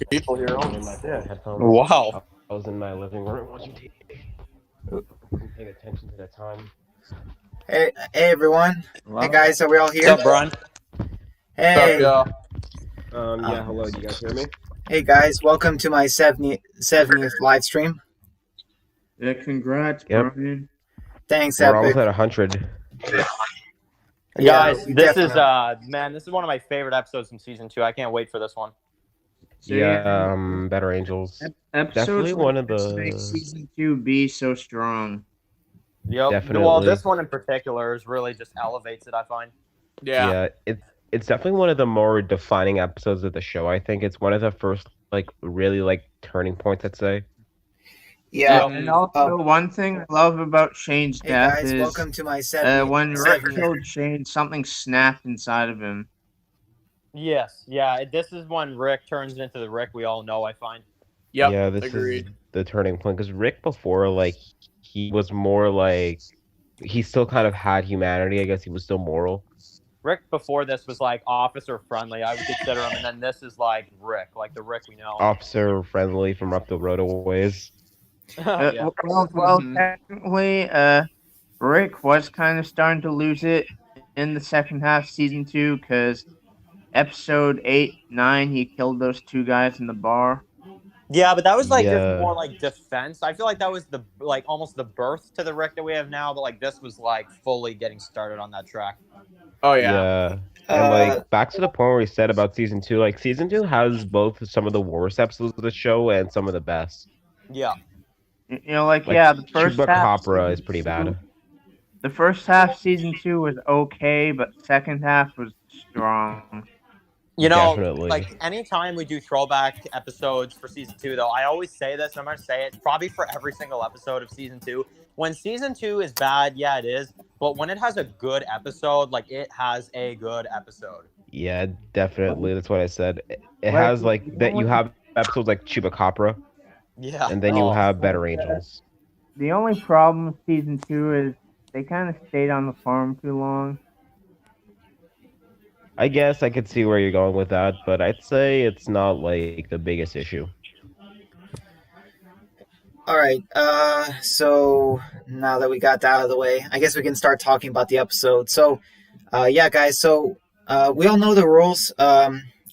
people here. I'm in my headphones. Wow. I was in my living room watching TV. Wasn't paying attention to the time. Hey everyone. Wow. Hey guys, are we all here? What's up, Brian? Hey. What's up, Yeah, hello, do you guys hear me? Hey guys, welcome to my 70th live stream. Yeah, congrats, Yep. Brian. Thanks, We're Epic. almost at 100. Guys, we this is definitely- this is one of my favorite episodes from season 2. I can't wait for this one. So, Better Angels. episodes Definitely like one of this the- make season 2 be so strong. Yep. Definitely. Well, this one in particular is really just elevates it, I find. Yeah, it's definitely one of the more defining episodes of the show. I think it's one of the first, really turning points, I'd say. Yeah. And also, one thing I love about Shane's Hey death guys, is welcome to my 70th. when Rick killed Shane, something snapped inside of him. Yes. Yeah. This is when Rick turns into the Rick we all know, I find. Yep, Yeah, this agreed. is the turning point because Rick before, he was more he still kind of had humanity. I guess he was still moral. Rick before this was like officer friendly, I would consider him, and then this is like Rick, like the Rick we know. Officer friendly from up the road a ways. Yeah. Well, technically, Rick was kind of starting to lose it in the second half of season 2 because episode 8, 9, he killed those two guys in the bar. Yeah, but that was just Yeah. more like defense. I feel like that was the almost the birth to the Rick that we have now, but this was fully getting started on that track. Oh yeah. And back to the point where we said about season 2, season 2 has both some of the worst episodes of the show and some of the best. Yeah. You know, the first half Chupacabra is pretty bad. The first half season 2 was okay, but second half was strong. You know, Definitely. Anytime we do throwback episodes for season 2, though, I always say this, and I'm going to say it probably for every single episode of season 2. When season 2 is bad, yeah, it is. But when it has a good episode, it has a good episode. Yeah, definitely. That's what I said. It has, that you have episodes like Chupacabra, Yeah. and then you have Better Angels. The only problem with season 2 is they kind of stayed on the farm too long. I guess I could see where you're going with that, but I'd say it's not, the biggest issue. All right. So now that we got that out of the way, I guess we can start talking about the episode. So, yeah, guys. So, we all know the rules.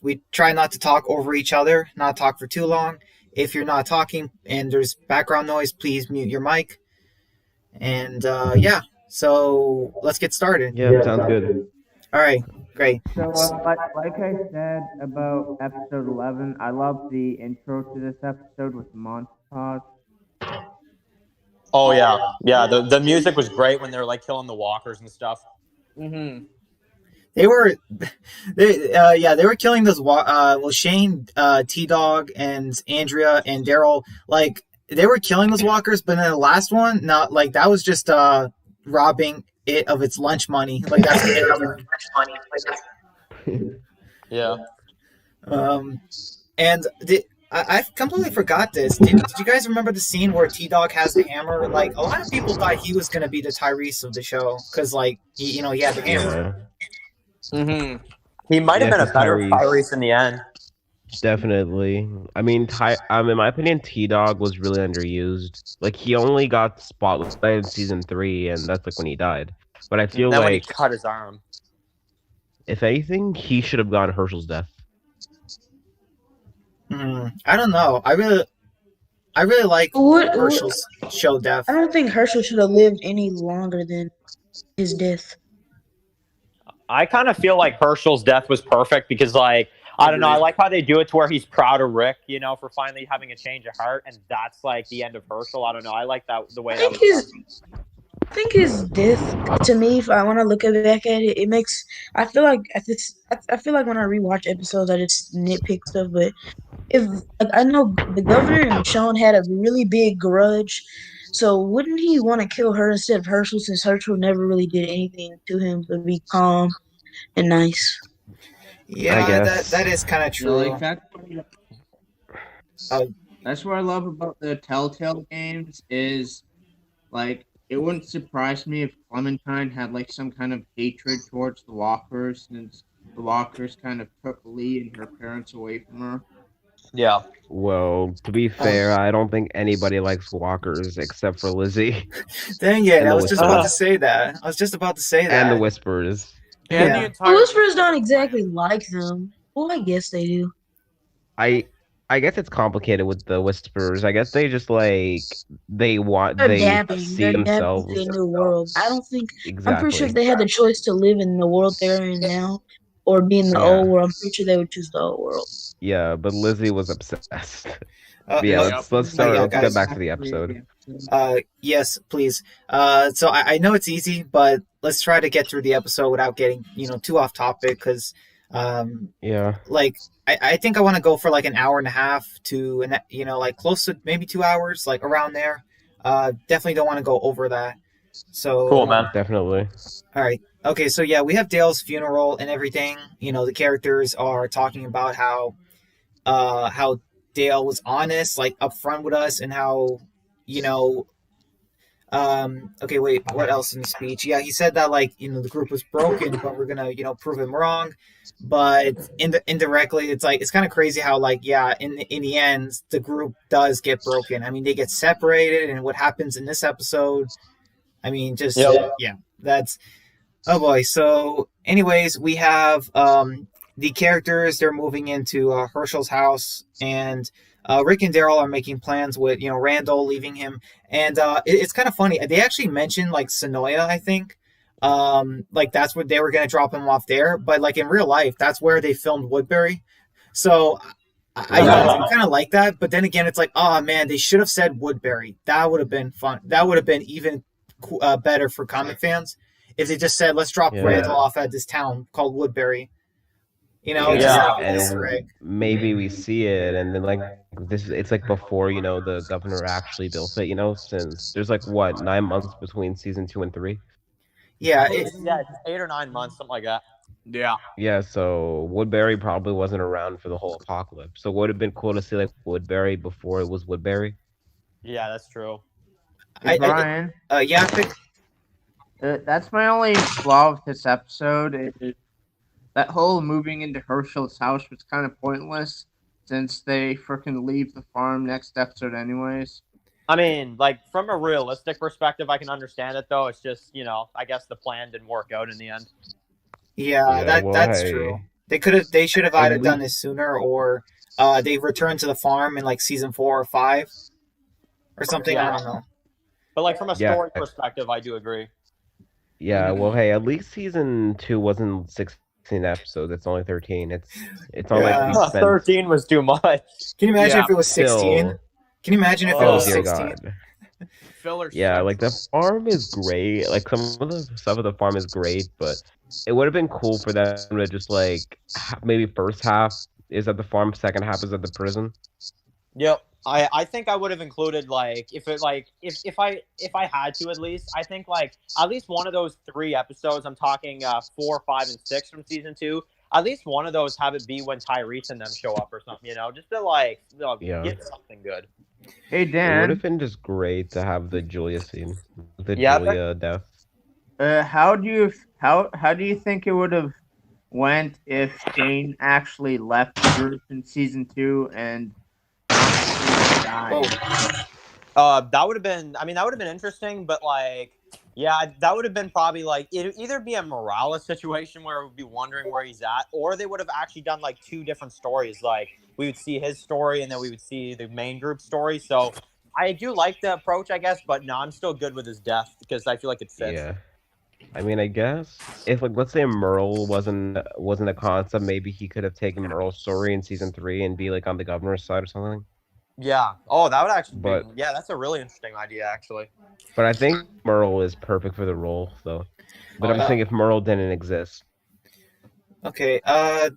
We try not to talk over each other, not talk for too long. If you're not talking and there's background noise, please mute your mic. And yeah, so let's get started. Yeah, sounds good. All right, great. So, like I said about episode 11, I love the intro to this episode with the montage. Oh, yeah. Yeah, the music was great when they were, killing the walkers and stuff. Mm-hmm. They were killing those. Shane, T-Dog, and Andrea and Daryl, they were killing those walkers, but then the last one, not that was just robbing it of its lunch money. That's what they were doing. Yeah. And I completely forgot this. Did you guys remember the scene where T-Dog has the hammer? A lot of people thought he was gonna be the Tyrese of the show because he had the hammer. Mm-hmm. He might have been a better Tyrese in the end. Definitely. I mean, in my opinion, T-Dog was really underused. He only got spotlighted in season 3, and that's when he died. But I feel when he cut his arm. If anything, he should have gotten Herschel's death. I don't know. I really like Herschel's show death. I don't think Herschel should have lived any longer than his death. I kind of feel like Herschel's death was perfect because, I don't know, I like how they do it to where he's proud of Rick, for finally having a change of heart, and that's the end of Herschel. I don't know. I like that the way that was done. I think his death, to me, if I want to look back at it, it makes. I feel like when I rewatch episodes, I just nitpick stuff. But if I know the governor and Sean had a really big grudge, so wouldn't he want to kill her instead of Herschel, since Herschel never really did anything to him but be calm and nice? Yeah, that is kind of true. That's what I love about the Telltale games is, it wouldn't surprise me if Clementine had, some kind of hatred towards the Walkers, since the Walkers kind of took Lee and her parents away from her. Yeah. Well, to be fair, I don't think anybody likes walkers except for Lizzie Dang it! and I the was just about to whispers. say that. I was just about to say And the that. whispers. And the Yeah. The entire Whisperers Whisper don't exactly clan. like them. Well, I guess they do. I I guess it's complicated with the whispers. I guess they just like They're they adapting. They're see adapting to a themselves new world. I don't think. I'm pretty sure if exactly. they had the choice to live in the world they're in now, or be in the old Yeah. world, I'm pretty sure they would choose the old world. Yeah, but Lizzie was obsessed. But yeah, Look, Yep. let's yeah, start. Let's get guys. back to the episode. Yes, please. So I know it's easy, but let's try to get through the episode without getting too off topic because Yeah. like I think I want to go for like an hour and a half to like close to maybe 2 hours, like around there. Definitely don't want to go over that. So Cool, man. Definitely. all right. Okay, so yeah, we have Dale's funeral and everything. The characters are talking about how Dale was honest, like upfront with us, and how you know okay, wait, what else in the speech? Yeah, he said that like the group was broken, but we're gonna prove him wrong. But indirectly, it's kind of crazy how like yeah, in the end, the group does get broken. I mean, they get separated, and what happens in this episode? I mean, just Yep. yeah, that's oh boy. So, anyways, we have the characters. They're moving into Herschel's house, and Rick and Daryl are making plans with Randall leaving him, and it's kind of funny. They actually mentioned like Sonoya, I think. Like that's where they were gonna drop him off there, but like in real life, that's where they filmed Woodbury. So I kind of like that, but then again, it's like, oh man, they should have said Woodbury. That would have been fun. That would have been even better for comic fans if they just said, let's drop Yeah. Randall off at this town called Woodbury. Yeah, just Yeah. like an Easter egg. maybe we see it, and then like it's like before the governor actually built it. Since there's like what 9 months between season 2 and 3. Yeah, Yeah, it's 8 or 9 months, something like that. Yeah. Yeah, so Woodbury probably wasn't around for the whole apocalypse. So would have been cool to see like Woodbury before it was Woodbury. Yeah, that's true. Hey, Brian, yeah, I think, that's my only flaw with this episode. That whole moving into Herschel's house was kind of pointless since they freaking leave the farm next episode anyways. I mean, like from a realistic perspective, I can understand it though. It's just I guess the plan didn't work out in the end. yeah, that's hey, true. They should have At either done this sooner or they returned to the farm in like season 4 or 5 or something. Yeah. I don't know. But like from a Yeah. story perspective, I do agree. Yeah, well, hey, at least season 2 wasn't 16 episodes. It's only 13. It's not Yeah. like we spent 13 was too much. Can you imagine Yeah, if it was 16? still. Can you imagine if it Oh was dear 16? God. Filler. Yeah, sucks. like the farm is great. Like some of the stuff of the farm is great, but it would have been cool for them to just like maybe first half is at the farm, second half is at the prison. Yep. I think I would have included like if I had to at least, I think like at least one of those 3 episodes, I'm talking 4, 5, and 6 from season 2, at least one of those have it be when Tyrese and them show up or something, just to like Yeah. get something good. Hey It would Dan, have been just great to have the Julia scene, the Yeah, Julia death. how do you think it would have went if Shane actually left the group in season 2 and died? That would have been, I mean, that would have been interesting, but like, yeah, that would have been probably like it'd either be a Morales situation where we'd be wondering where he's at, or they would have actually done like 2 different stories. Like we would see his story and then we would see the main group story. So I do like the approach, I guess, but no, I'm still good with his death because I feel like it fits. Yeah. I mean, I guess if like let's say Merle wasn't a concept, maybe he could have taken Merle's story in season 3 and be like on the governor's side or something. Yeah. Oh, that would actually But- be, yeah, that's a really interesting idea, actually. But I think Merle is perfect for the role, though. But Oh, I'm yeah. saying if Merle didn't exist. Okay,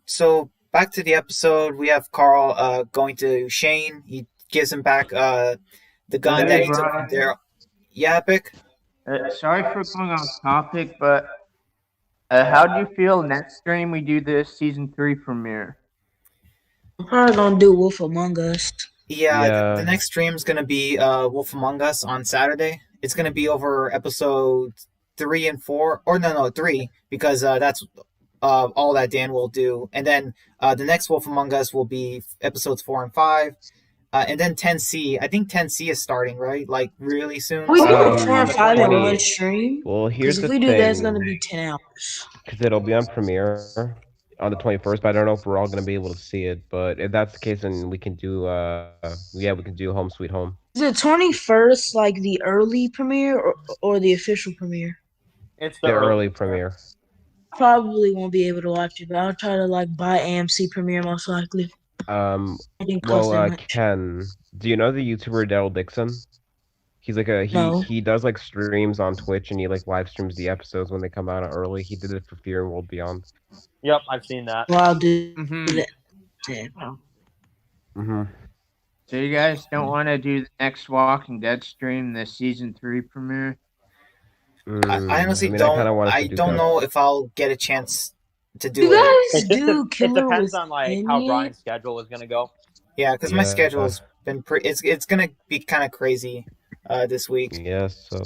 so back to the episode. We have Carl going to Shane. He gives him back the gun that he took from Daryl. Yeah, Epic? Sorry for going off topic, but how do you feel next stream we do the season 3 premiere? I'm probably gonna do Wolf Among Us. Yeah, Yeah. the next stream is going to be Wolf Among Us on Saturday. It's going to be over episode 3 and 4. Or no, 3, because that's all that Dan will do, and then the next Wolf Among Us will be episodes 4 and 5, and then 10C. I think 10C is starting right, like really soon. We do Um, 4 and 5 in 20 one stream. Well, Because here's if the we do that, it's gonna thing, be 10 hours. because it'll be on Premiere on the 21st, but I don't know if we're all gonna be able to see it. But if that's the case, then we can do yeah, we can do Home Sweet Home. Is it 21st like the early premiere or the official premiere? It's The early premiere. Probably won't be able to watch it, but I'll try to like buy AMC Premiere most likely. It didn't cost that much. Ken, do you know the YouTuber Daryl Dixon? He's like No. he does like streams on Twitch and he like live streams the episodes when they come out early. He did it for Fear and World Beyond. Yep, I've seen that. Well, I'll do Mhm. that. Yeah, well. Mm-hmm. So you guys don't want to do the next Walking Dead stream, the season 3 premiere? I honestly I don't. kinda wanted to I do don't that. know if I'll get a chance to do You it. guys do It Killer depends with on like how Anya? Brian's schedule is gonna go. Yeah, because my Yeah. schedule's been it's gonna be kind of crazy this week. Yeah, so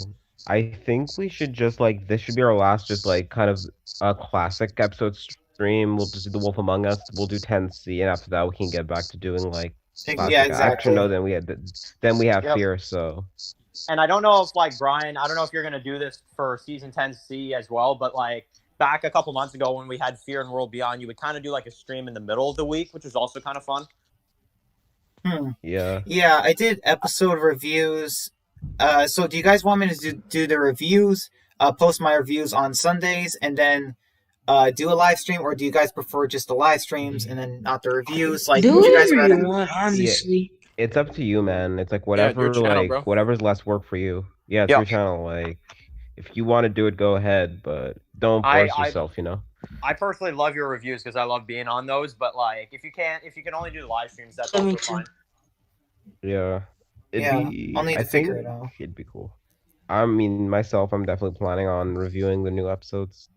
I think we should just like this should be our last just like kind of a classic episode stream. We'll just do The Wolf Among Us. We'll do 10C, and after that we can get back to doing like classic. Yeah, exactly. Actually, no, then we have Yep. Fear. So And I don't know if like Brian, I don't know if you're gonna do this for season 10C as well, but like back a couple months ago when we had Fear and World Beyond, you would kind of do like a stream in the middle of the week, which was also kind of fun. yeah. Yeah, I did episode reviews. So do you guys want me to do the reviews? Post my reviews on Sundays and then do a live stream, or do you guys prefer just the live streams and then not the reviews? Like, Do would you guys whatever rather? you want, honestly. It's up to you, man. It's like Yeah, whatever, your channel, like bro. whatever's less work for you. Yeah, it's Yep. your channel. Like, if you want to do it, go ahead, but don't I- force yourself. You know. I personally love your reviews because I love being on those, but like if you can only do the live streams, that's Me also too. fine. Yeah. Yeah, I'll need to figure it out. It'd be cool. I mean, myself, I'm definitely planning on reviewing the new episodes.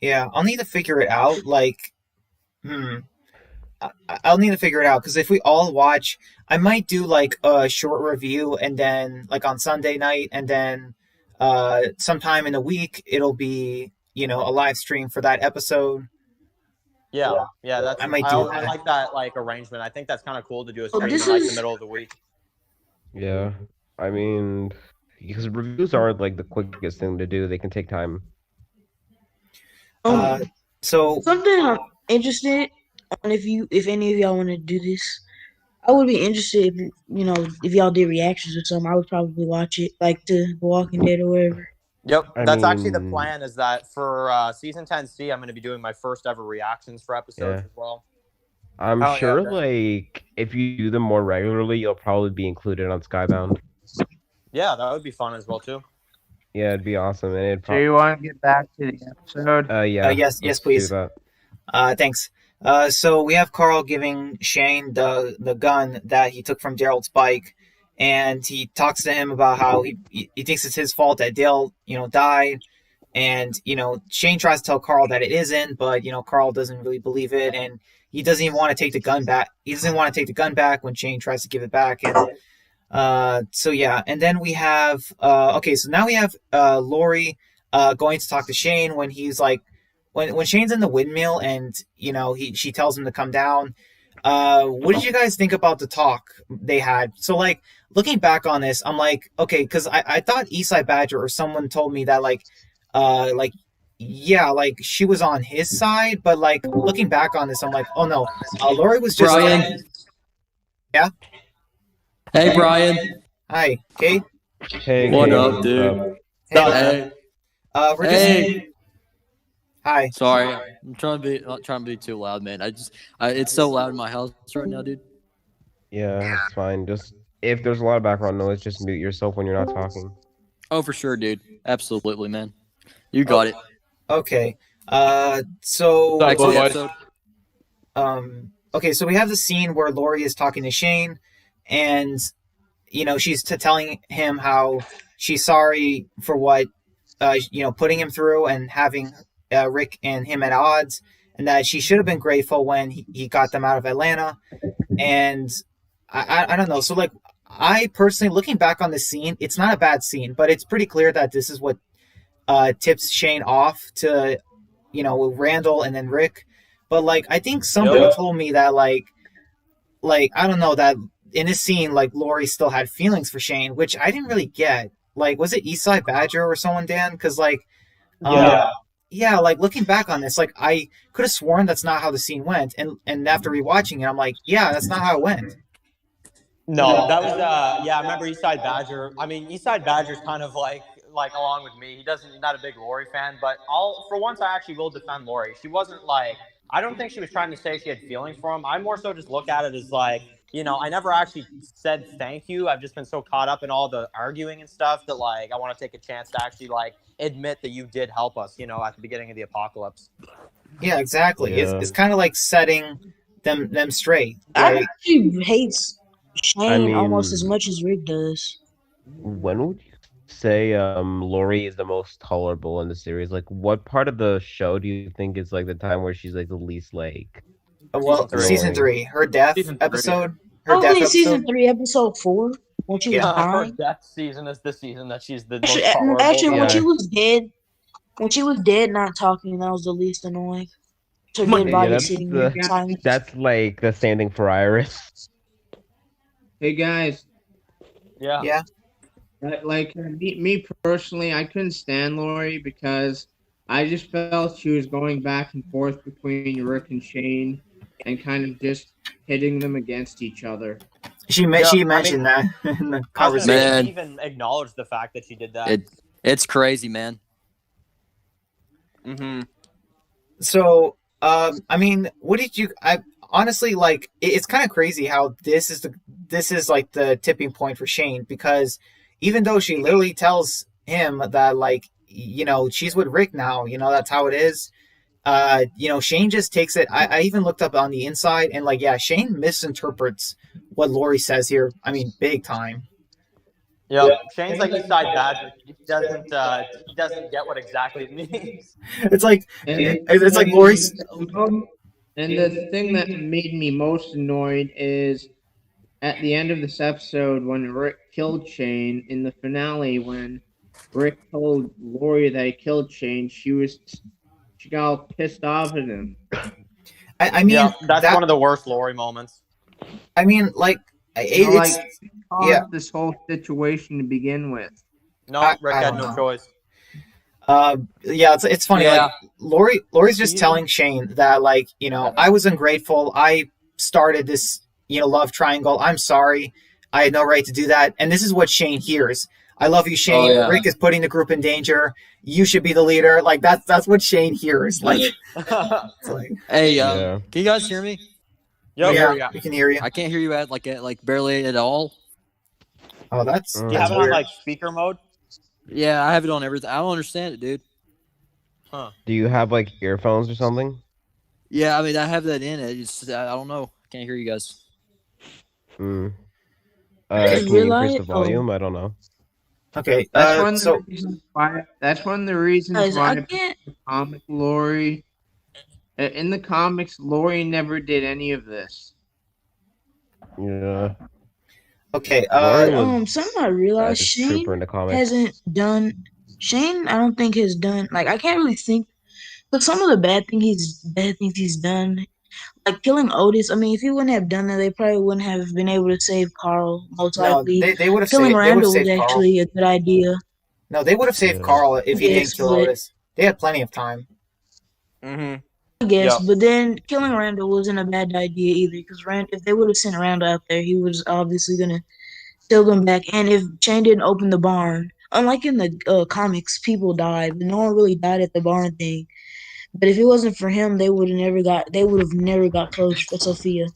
Yeah, I'll need to figure it out. Like, I'll need to figure it out because if we all watch, I might do like a short review and then like on Sunday night, and then sometime in the week it'll be a live stream for that episode. Yeah, that's I might do I that. like that like arrangement. I think that's kind of cool to do a Oh, stream in this like the is- middle of the week. Yeah. I mean, because reviews aren't like the quickest thing to do. They can take time. So Something I'm interested on if any of y'all want to do this. I would be interested if y'all did reactions or something. I would probably watch it, like The Walking Dead or whatever. Yep, I that's actually the mean- plan. Is that for season 10C, I'm going to be doing my first ever reactions for episodes Yeah. as well. I'm Oh, yeah, sure, okay. like, if you do them more regularly, you'll probably be included on Skybound. Yeah, that would be fun as well too. Yeah, it'd be awesome. And it'd So probably, you want to get back to the episode? yeah. yes, let's please. do that. Thanks. So we have Carl giving Shane the gun that he took from Daryl's bike, and he talks to him about how he thinks it's his fault that Dale died, and Shane tries to tell Carl that it isn't, but Carl doesn't really believe it, and he doesn't even want to take the gun back. He doesn't want to take the gun back when Shane tries to give it back, and so yeah, and then we have so now we have Lori going to talk to Shane when he's like. When Shane's in the windmill and she tells him to come down, what did you guys think about the talk they had? So like looking back on this, I'm like, okay, because I thought Eastside Badger or someone told me that like she was on his side, but like looking back on this, I'm like, oh no, Lori was just Brian. Yeah? Hey, Brian. Hi, Kate. Hey, What Kate, up, what's dude? Hey, Hey. we're just Hey. hi. Sorry, I'm not trying to be too loud, man. It's so loud in my house right now, dude. Yeah, it's fine. Just if there's a lot of background noise, just mute yourself when you're not talking. Oh, for sure, dude. Absolutely, man. You got it. Okay. So Back to the boys. episode. okay, so we have the scene where Lori is talking to Shane, and she's telling him how she's sorry for what putting him through and having Rick and him at odds, and that she should have been grateful when he got them out of Atlanta. And I don't know. So like I personally, looking back on this scene, it's not a bad scene, but it's pretty clear that this is what tips Shane off to with Randall and then Rick. But like I think somebody told me that like I don't know that in this scene like Lori still had feelings for Shane, which I didn't really get. Like was it Eastside Badger or someone, Dan? Because like yeah, like looking back on this, like I could have sworn that's not how the scene went, and after rewatching it, I'm like, yeah, that's not how it went. No, that was I remember Eastside Badger. I mean, Eastside Badger's kind of like along with me. He's not a big Lori fan, but for once I actually will defend Lori. She wasn't like I don't think she was trying to say she had feelings for him. I more so just look at it as like, I never actually said thank you. I've just been so caught up in all the arguing and stuff that like I want to take a chance to actually like admit that you did help us, at the beginning of the apocalypse. Yeah, exactly. Yeah. It's kind of like setting them straight. I Right? actually hates Shane almost mean- as much as Rick does. When would you say Lori is the most tolerable in the series? Like, what part of the show do you think is like the time where she's like the least like? Well, Season season 3, her death Season 3. episode. Her death Probably episode. season 3, episode 4, when she was Her dying. death season is the season that she's the most Actually, tolerable. when Yeah. she was dead, not talking, that was the least annoying. Her Come on, dead Yeah, body that's sitting there the silent. that's like the same thing for Iris. Hey guys, Yeah. Yeah. like me personally, I couldn't stand Lori because I just felt she was going back and forth between Rick and Shane and kind of just hitting them against each other. She mentioned that in the I was gonna say, conversation. she even acknowledged the fact that she did that. It's crazy, man. Mm-hmm. So, I mean, what did you? I honestly like. It's kind of crazy how this is like the tipping point for Shane, because even though she literally tells him that like she's with Rick now, that's how it is. Shane just takes it. I even looked up on the inside and like Shane misinterprets what Lori says here. I mean, big time. Yeah, Shane's like Eastside Badger. He doesn't get what exactly it means. It's like And it's like Lori's. And the thing that made me most annoyed is at the end of this episode when Rick killed Shane in the finale. When Rick told Lori that he killed Shane, she got all pissed off at him. I mean, that's one of the worst Lori moments. I mean, like it's caused this whole situation to begin with. No, Rick I had don't no know. choice. it's funny. Yeah. Like Lori's just telling Shane that like I was ungrateful. I started this love triangle. I'm sorry. I had no right to do that. And this is what Shane hears. I love you, Shane. Oh, yeah. Rick is putting the group in danger. You should be the leader. Like that's what Shane hears. Like, it's like Hey, Yeah. can you guys hear me? Yeah. we can hear you. I can't hear you at barely at all. Oh, that's Do you that's have it on weird. like speaker mode? Yeah, I have it on everything. I don't understand it, dude. Do you have like earphones or something? Yeah, I mean, I have that in it. I don't know. I can't hear you guys. Hmm. Just Can you increase realize- the volume? I don't know. Okay. That's one of So the reasons why. That's one of the reasons Guys, why I can't. the comic Lori. In the comics, Lori never did any of this. Yeah. okay. Lori was Something I realized just Shane trooper in the comics. hasn't done. Shane, I don't think has done. Like I can't really think. But some of the bad things he's done, like killing Otis. I mean, if he wouldn't have done that, they probably wouldn't have been able to save Carl. Most no, likely, they would have killing saved. They would have Randall was saved Carl. actually a good idea. No, they would have saved Yeah. Carl if he Yes, didn't kill but- Otis. They had plenty of time. Mm-hmm. I guess, Yeah. but then killing Randall wasn't a bad idea either. Because if they would have sent Randall out there, he was obviously gonna steal them back. And if Shane didn't open the barn, unlike in the comics, people died, but no one really died at the barn thing. But if it wasn't for him, they would have never got close for Sophia.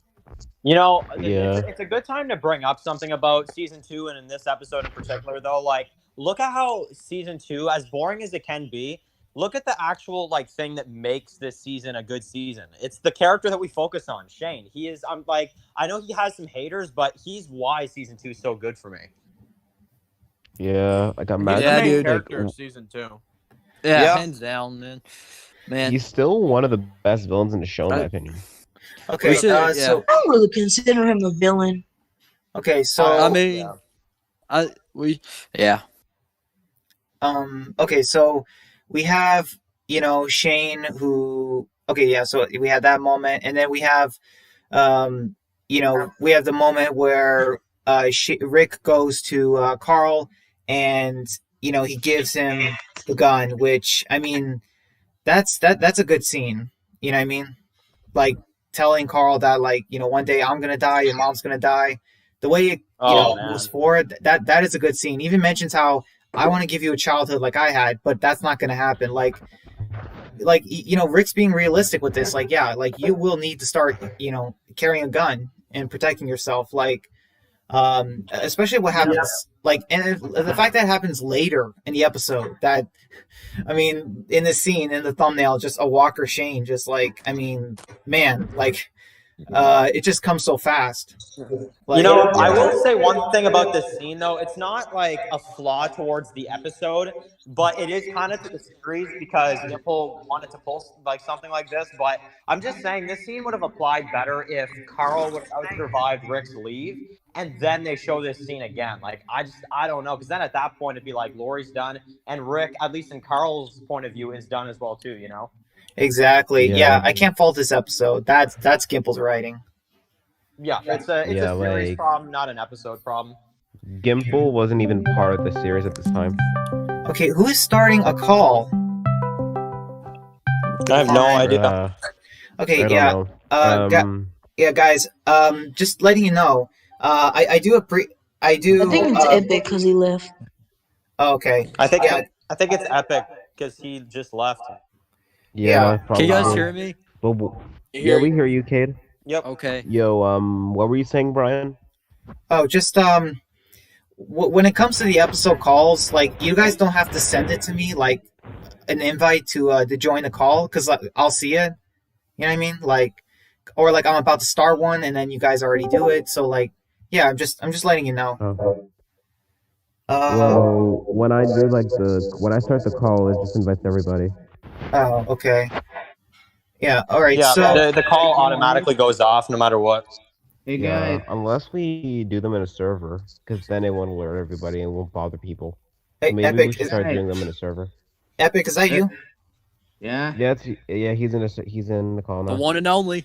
Yeah. It's a good time to bring up something about season 2, and in this episode in particular, though. Like, look at how season 2, as boring as it can be, look at the actual like thing that makes this season a good season. It's the character that we focus on, Shane. He is. I know he has some haters, but he's why season 2 is so good for me. Yeah. Like He's imagine the Yeah, main dude. character like, of season 2. Yeah, Yeah. hands down, man. he's still one of the best villains in the show, in my I- opinion. Okay. We should- yeah. So I don't really consider him a villain. okay. So I mean, Yeah. okay. So we have Shane who. Okay, yeah. So we had that moment, and then we have, we have the moment where Rick goes to Carl, and he gives him the gun, which I mean, that's a good scene. You know what I mean? Like telling Carl that one day I'm gonna die, your mom's gonna die. The way it moves forward, that is a good scene. Even mentions how I want to give you a childhood like I had, but that's not gonna happen. Rick's being realistic with this. You will need to start carrying a gun and protecting yourself. Especially what happens and the fact that happens later in the episode. That I mean, in the scene in the thumbnail, just a Walker Shane, it just comes so fast. I will say one thing about this scene, though. It's not like a flaw towards the episode, but it is kind of to the series because Gimple wanted to pull something like this. But I'm just saying this scene would have applied better if Carl would have survived Rick's leave, and then they show this scene again. I don't know, because then at that point it'd be like Lori's done, and Rick, at least in Carl's point of view, is done as well too. Exactly. Yeah, I can't fault this episode. That's Gimple's writing. Yeah, it's a series problem, not an episode problem. Gimple wasn't even part of the series at this time. Okay, who is starting a call? I have no idea. Okay, I yeah. don't know. Guys. Just letting you know. I do. I think it's Epic because he left. Okay. I think it's Epic because he just left. Yeah. Can you guys hear me? Yeah, we hear you, Cade. Yep. Okay. Yo, what were you saying, Brian? Oh, just when it comes to the episode calls, you guys don't have to send it to me an invite to join the call, because I'll see it. You know what I mean? Or I'm about to start one and then you guys already do it. So yeah, I'm just letting you know. Well, when I do when I start the call, it just invites everybody. Oh, okay. Yeah, all right. Yeah, so the call automatically goes off no matter what. Hey Yeah, guys, unless we do them in a server, because then it won't alert everybody and won't bother people. hey, Maybe we Epic, should start doing them in a server. Epic, is that you? yeah. Yeah, he's in the call The now. one and only.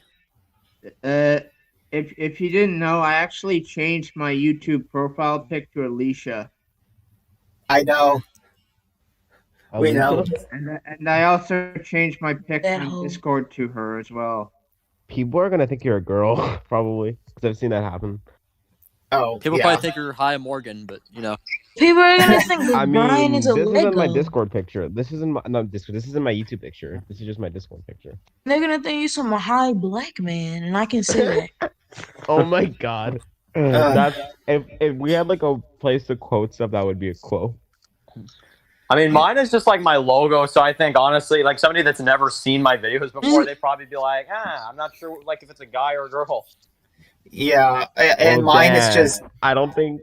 If you didn't know, I actually changed my YouTube profile pic to Alicia, I know. We know. and I also changed my pic That on hoe. Discord to her as well. People are gonna think you're a girl, probably, because I've seen that happen. Oh, People yeah. probably think you're High Morgan, but People are gonna think that I Brian mean, is a this isn't my Lego. Discord picture. This isn't my Discord. This isn't my YouTube picture. This is just my Discord picture. They're gonna think you're some high black man, and I can say that. Oh my god. That's if we had a place to quote stuff, that would be a quote. I mean, mine is just my logo, so I think honestly, somebody that's never seen my videos before, they'd probably be like, I'm not sure if it's a guy or a girl. Yeah, and Well, mine Dan, is just. I don't think.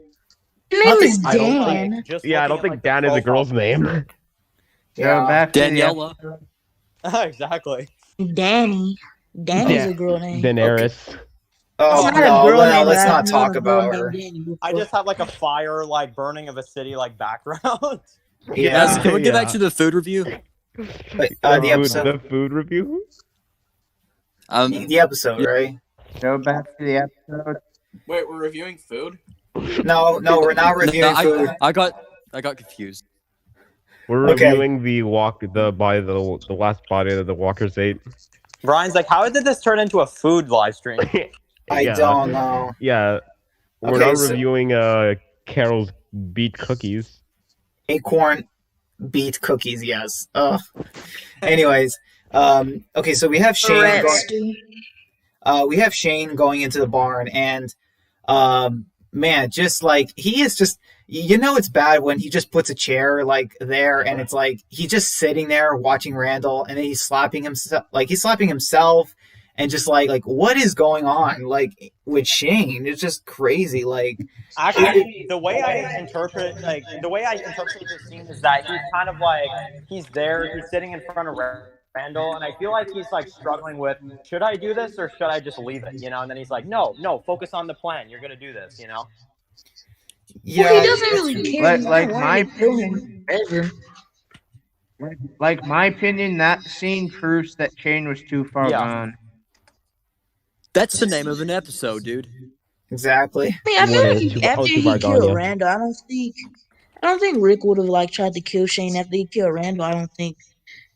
Your name is I don't Dan. think- just Yeah, I don't looking think at, Dan is a girl's name. So Yeah. back to the Daniela. episode. Exactly. Danny. Danny's Yeah. a girl name. Daenerys. Oh It's not a no, girl no, name, let's but not I've talk known a girl about named her. Danny before. I just have a fire burning of a city background. Yeah, Guys, can we get back Yeah. to the food review? but, the episode, The food review. the episode, right? Go back to the episode. Wait, we're reviewing food? No, we're not reviewing food. I got confused. We're Okay. reviewing the last body that the walkers ate. Brian's how did this turn into a food live stream? I Yeah. don't know. Yeah, we're Okay, not so- reviewing Carol's beet cookies. Acorn beet cookies, yes. Anyways, okay, so we have Shane. Rats, dude. We have Shane going into the barn, and man, just he is just. It's bad when he just puts a chair there, and it's he's just sitting there watching Randall, and then he's slapping himself, and just what is going on with Shane? It's just crazy. Actually, the way I interpret this scene is that he's kind of he's there, he's sitting in front of Randall, and I feel he's struggling with, should I do this or should I just leave it? And then he's no, focus on the plan. You're gonna do this. Yeah, Well, he doesn't really care. He's Like not my wanting to kill him ever. Like my opinion, that scene proves that Shane was too far Yeah. gone. That's the name of an episode, dude. Exactly. I mean, I feel What like is too, after too he far gone? killed Yeah. Randall, I don't think Rick would have like tried to kill Shane after he killed Randall. I don't think.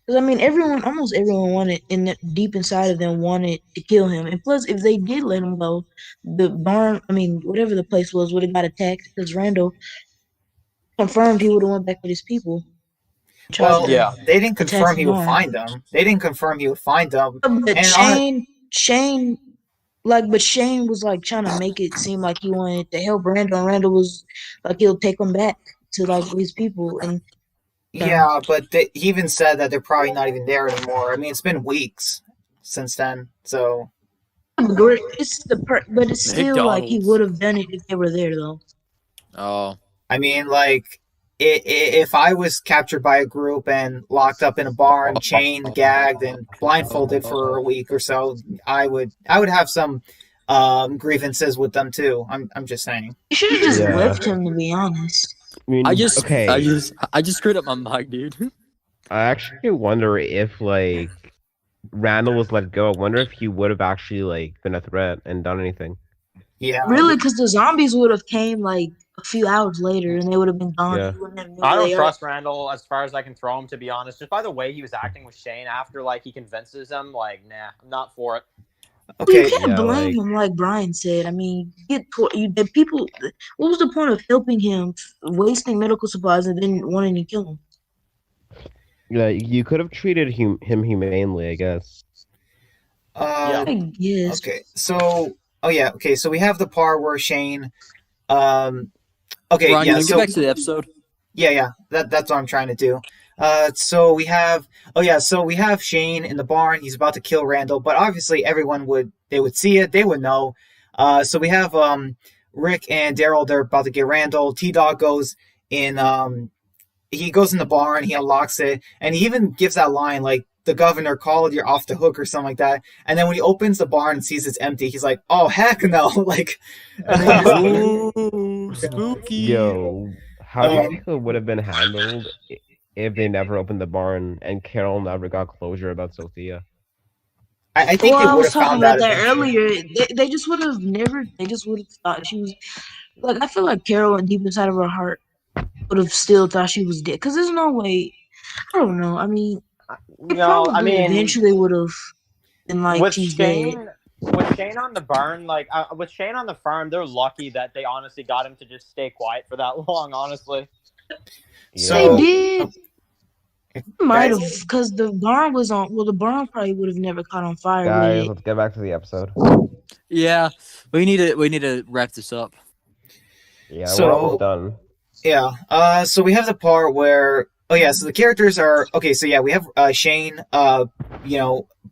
Because I mean, almost everyone wanted deep inside of them wanted to kill him, and plus, if they did let him go, the barn, I mean, whatever the place was, would have got attacked because Randall confirmed he would have went back with his people, tried Well, to Yeah. they didn't attack confirm the he would barn. find them. They didn't confirm he would find them. But And on Shane, but Shane was like trying to make it seem like he wanted to help Randall, and Randall was like he'll take him back to like his people, and you know, yeah, but he even said that they're probably not even there anymore. I mean, it's been weeks since then. So but it's still like he McDonald's. would have done it if they were there though. Oh, I mean, like, if I was captured by a group and locked up in a barn, chained, gagged, and blindfolded for a week or so, I would have some grievances with them too. I'm just saying. You should have just Yeah. left him, to be honest. I mean, I just okay. I just screwed up my mic, dude. I actually wonder if like Randall was let go. I wonder if he would have actually like been a threat and done anything. Yeah. Really, because the zombies would have came like a few hours later, and they would have been gone. Yeah. He wouldn't have known I where don't they are. trust Randall as far as I can throw him, to be honest. Just by the way he was acting with Shane after, like, he convinces him, like, nah, I'm not for it. Okay. You can't Yeah, blame like- him, like Brian said. I mean, the people. What was the point of helping him, wasting medical supplies, and then wanting to kill him? Yeah, you could have treated him humanely, I guess. Uh, I guess. Okay. So. Oh yeah. Okay. So we have the part where Shane. Okay. Ron, yeah. you So get back to the episode. yeah. That's what I'm trying to do. So we have. Oh yeah. So we have Shane in the barn. He's about to kill Randall, but obviously everyone would see it. They would know. So we have Rick and Daryl. They're about to get Randall. T-Dog goes in. He goes in the barn. He unlocks it, and he even gives that line like, "The governor called, you're off the hook," or something like that. And then when he opens the barn and sees it's empty, he's like, "Oh heck no!" Like, and then he just- Ooh, spooky. Yo, how do you Um, think it would have been handled if they never opened the barn and Carol never got closure about Sophia? I think Well, they I would was have talking found about that that eventually. earlier. They just would have never. They just would have thought she was. Like, I feel like Carol, deep inside of her heart, would have still thought she was dead. Because there's no way. I don't know. I mean, it No, I probably mean, eventually would have been like with she's dead. Shane on the barn, like, with Shane on the farm, they're lucky that they honestly got him to just stay quiet for that long, honestly. So- They did. Guys- Might have, because the barn was on. Well, the barn probably would have never caught on fire. Guys, With it. let's get back to the episode. Yeah, we need to wrap this up. Yeah, So- we're almost done. Yeah. So we have the part where. Oh yeah. So the characters are okay. So yeah, we have Shane.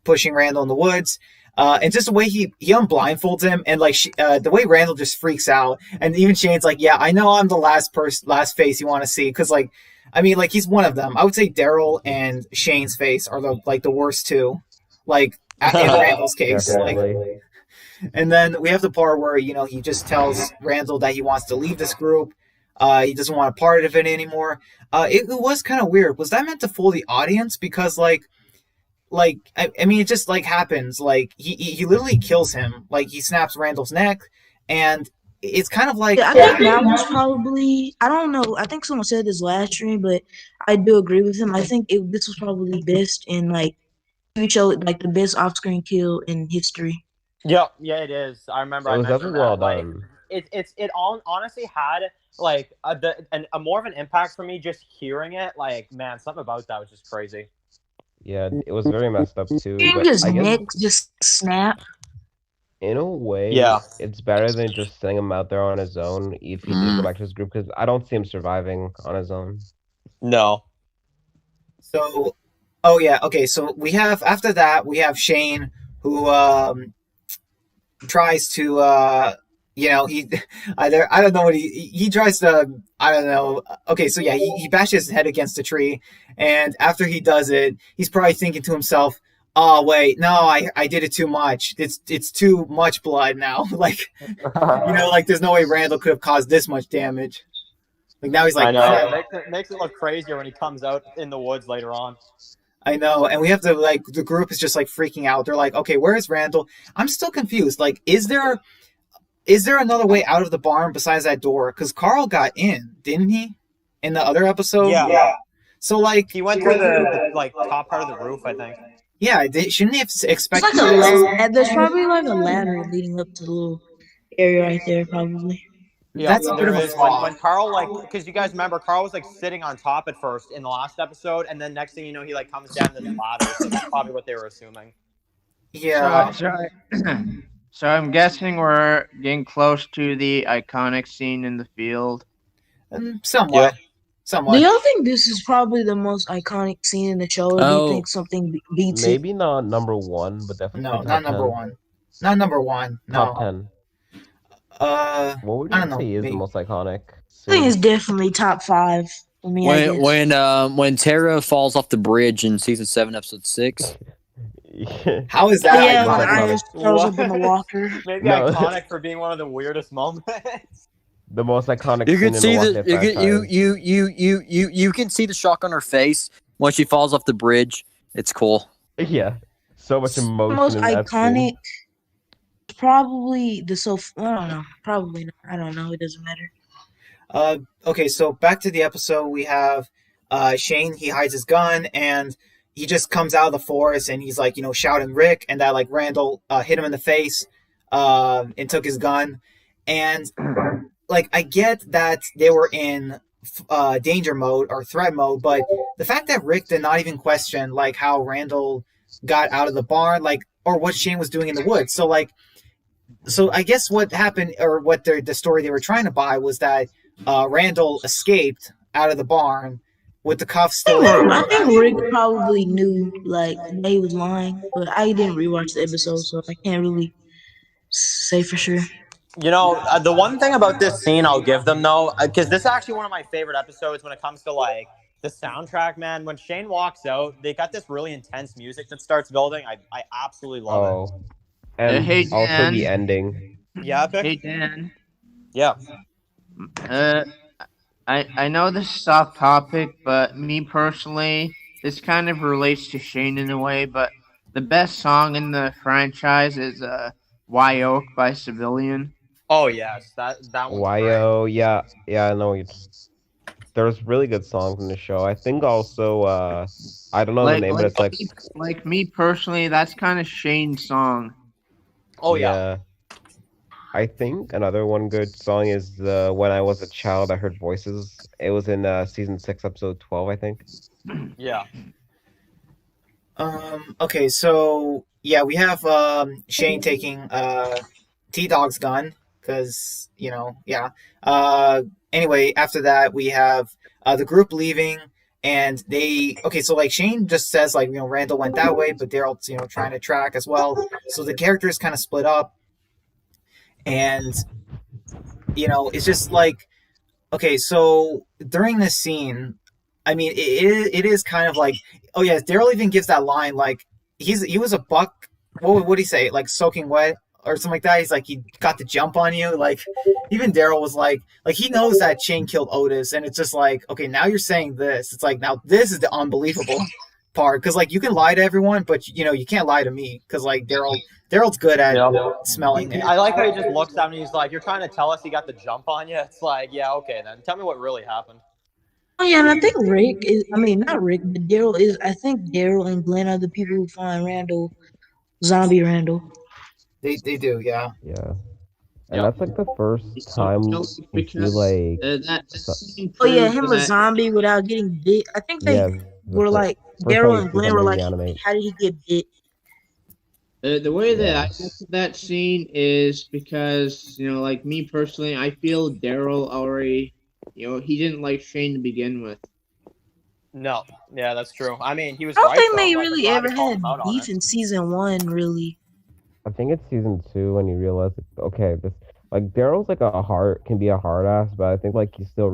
Pushing Randall in the woods. And just the way he unblindfolds him, and like the way Randall just freaks out, and even Shane's like, "Yeah, I know I'm the last face you want to see," because like, I mean, like he's one of them. I would say Daryl and Shane's face are the worst two, like in Randall's case. Like, Definitely. and then we have the part where he just tells Randall that he wants to leave this group. He doesn't want a part of it anymore. It was kind of weird. Was that meant to fool the audience? Because I mean, it just like happens. Like he literally kills him. Like he snaps Randall's neck, and it's kind of like I think that was probably. I don't know. I think someone said this last stream, but I do agree with him. I think this was probably best in like TV show, like the best off-screen kill in history. Yeah, it is. I remember. It I was mentioned definitely well that. Like, done. it all honestly had like a more of an impact for me just hearing it. Like, man, something about that was just crazy. Yeah, it was very messed up too. Seeing But his I guess neck just snap. in a way, Yeah. it's better than just sending him out there on his own if he did go back to his group, because I don't see him surviving on his own. No. So, oh yeah, okay. So we have after that we have Shane who tries to he I don't know what he tries to, I don't know. Okay, so yeah, he bashes his head against a tree, and after he does it, he's probably thinking to himself, "Oh wait, no, I did it too much. It's too much blood now." Like, like there's no way Randall could have caused this much damage. Like now he's like, I know. "Yeah." It makes it look crazier when he comes out in the woods later on. I know, and we have to like the group is just like freaking out. They're like, okay, where is Randall? I'm still confused. Like, is there another way out of the barn besides that door? Because Carl got in, didn't he? In the other episode, Yeah. So like, He went through the like top part of the roof, I think. yeah, shouldn't he have It's expected? like a ladder. There's probably like a ladder leading up to the little area right there, probably. Yeah, That's a bit there of a is. flaw. When Carl because you guys remember Carl was like sitting on top at first in the last episode, and then next thing you know he like comes down this ladder. So that's probably what they were assuming. Yeah, So I'm guessing we're getting close to the iconic scene in the field. somewhat. Do y'all think this is probably the most iconic scene in the show, or do you think something beats it? Maybe not number one, but definitely No, top not number 10. one. Not number one. Top No. 10. What would I you don't know. say is the maybe- most iconic I think scene? it's definitely top 5 for me. I guess. When Tara falls off the bridge in season 7, episode 6. How is that? Yeah, iconic? when Iris throws up in the What? walker. Maybe No. iconic for being one of the weirdest moments. The most iconic You scene can in see the the Walking Dead franchise. you can see the shock on her face when she falls off the bridge. It's cool. Yeah, so much The emotion most in that iconic, scene. probably I don't know. Probably not. I don't know. It doesn't matter. Okay, so back to the episode. We have Shane. He hides his gun and he just comes out of the forest and he's like, shouting Rick, and that like Randall hit him in the face and took his gun. And like, I get that they were in danger mode or threat mode, but the fact that Rick did not even question like how Randall got out of the barn, like, or what Shane was doing in the woods. So I guess what happened, or what the story they were trying to buy, was that Randall escaped out of the barn with the cuffs still in. I think Rick probably knew like that he was lying, but I didn't rewatch the episode, so I can't really say for sure. The one thing about this scene I'll give them though, because this is actually one of my favorite episodes when it comes to like the soundtrack, man. When Shane walks out, they got this really intense music that starts building. I absolutely love Oh, and Hey, also Dan. the ending. it. Yeah, Epic? Hey Dan, Yeah. I know this is off topic, but me personally, this kind of relates to Shane in a way. But the best song in the franchise is "Why Oak" by Civilian. Oh yes, that one's great. YO, yeah, I know. There's really good songs in the show. I think also, I don't know the name, but it's like, me personally, that's kind of Shane's song. Oh yeah. I think another one good song is When I Was a Child, I Heard Voices. It was in season 6, episode 12, I think. Yeah. Okay, so yeah, we have Shane taking T-Dog's gun because yeah. Anyway, after that we have the group leaving, and so like Shane just says like Randall went that way, but Daryl's trying to track as well. So the characters kind of split up, and it's just like, okay, so during this scene, I mean, it is kind of like, oh yeah, Daryl even gives that line like he was a buck. What would he say? Like soaking wet or something like that. He's like, he got the jump on you. Like even Daryl was like he knows that Shane killed Otis, and it's just like, okay, now you're saying this. It's like, now this is the unbelievable part, because like you can lie to everyone, but you can't lie to me, because like Daryl's good at smelling it. I like how he just looks at me and he's like, "You're trying to tell us he got the jump on you?" It's like, yeah, okay then. Tell me what really happened. Oh yeah, and I think Rick is. I mean, not Rick, but Daryl is. I think Daryl and Glenn are the people who find Randall, zombie Randall. They do, yeah. Yeah. And that's like the first time we see like... Oh yeah, him a zombie without getting bit. I think they were like, Daryl and Glenn were like, how did he get bit? The way that I look at that scene is because, like me personally, I feel Daryl already, he didn't like Shane to begin with. No, yeah, that's true. I mean, he was. I don't right, think though. they Like, really I'm ever glad he called had him out on beef it. in season 1, really. I think it's season 2 when you realize, okay, this like Daryl's like can be a hard ass, but I think like he still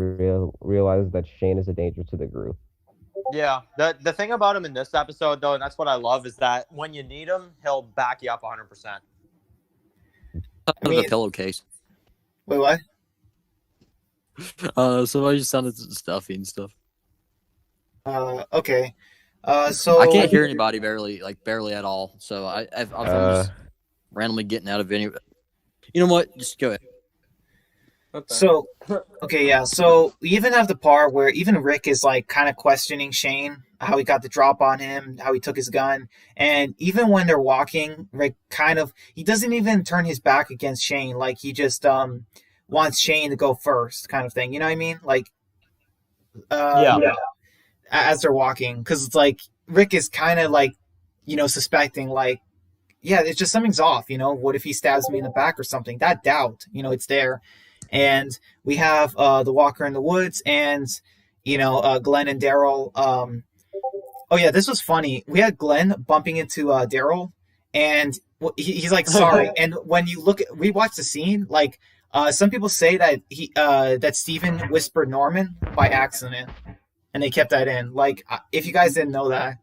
realizes that Shane is a danger to the group. Yeah, the thing about him in this episode, though, and that's what I love, is that when you need him, he'll back you up 100%. I mean, The pillowcase. wait, what? Somebody just sounded stuffy and stuff. Okay. I So can't hear anybody barely at all. So if I'm just randomly getting out of any. You know what? Just go ahead. So, okay, yeah. So we even have the part where even Rick is like kind of questioning Shane, how he got the drop on him, how he took his gun, and even when they're walking, Rick he doesn't even turn his back against Shane, like he just wants Shane to go first, kind of thing. You know what I mean? Like, Yeah. as they're walking, because it's like Rick is kind of like, suspecting like, yeah, it's just something's off. What if he stabs me in the back or something? That doubt, it's there. And we have the Walker in the Woods and, Glenn and Daryl. Oh, yeah, this was funny. We had Glenn bumping into Daryl, and he's like, sorry. And when you we watched the scene, like, some people say that that Steven whispered Norman by accident, and they kept that in. Like, if you guys didn't know that.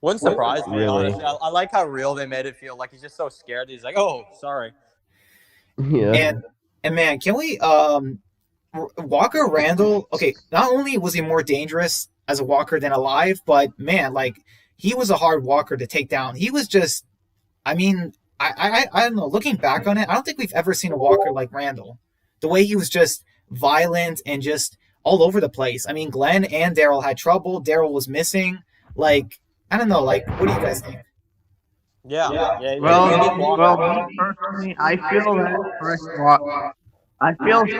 Wouldn't surprise me, Really? honestly. I like how real they made it feel. Like he's just so scared. He's like, oh, sorry. Yeah. And man, can we Walker Randall? Okay, not only was he more dangerous as a walker than alive, but man, like he was a hard walker to take down. He was just, I mean, I don't know. Looking back on it, I don't think we've ever seen a walker like Randall. The way he was just violent and just all over the place. I mean, Glenn and Daryl had trouble. Daryl was missing. Like, I don't know. Like, what do you guys think? Yeah. Well, me personally, I feel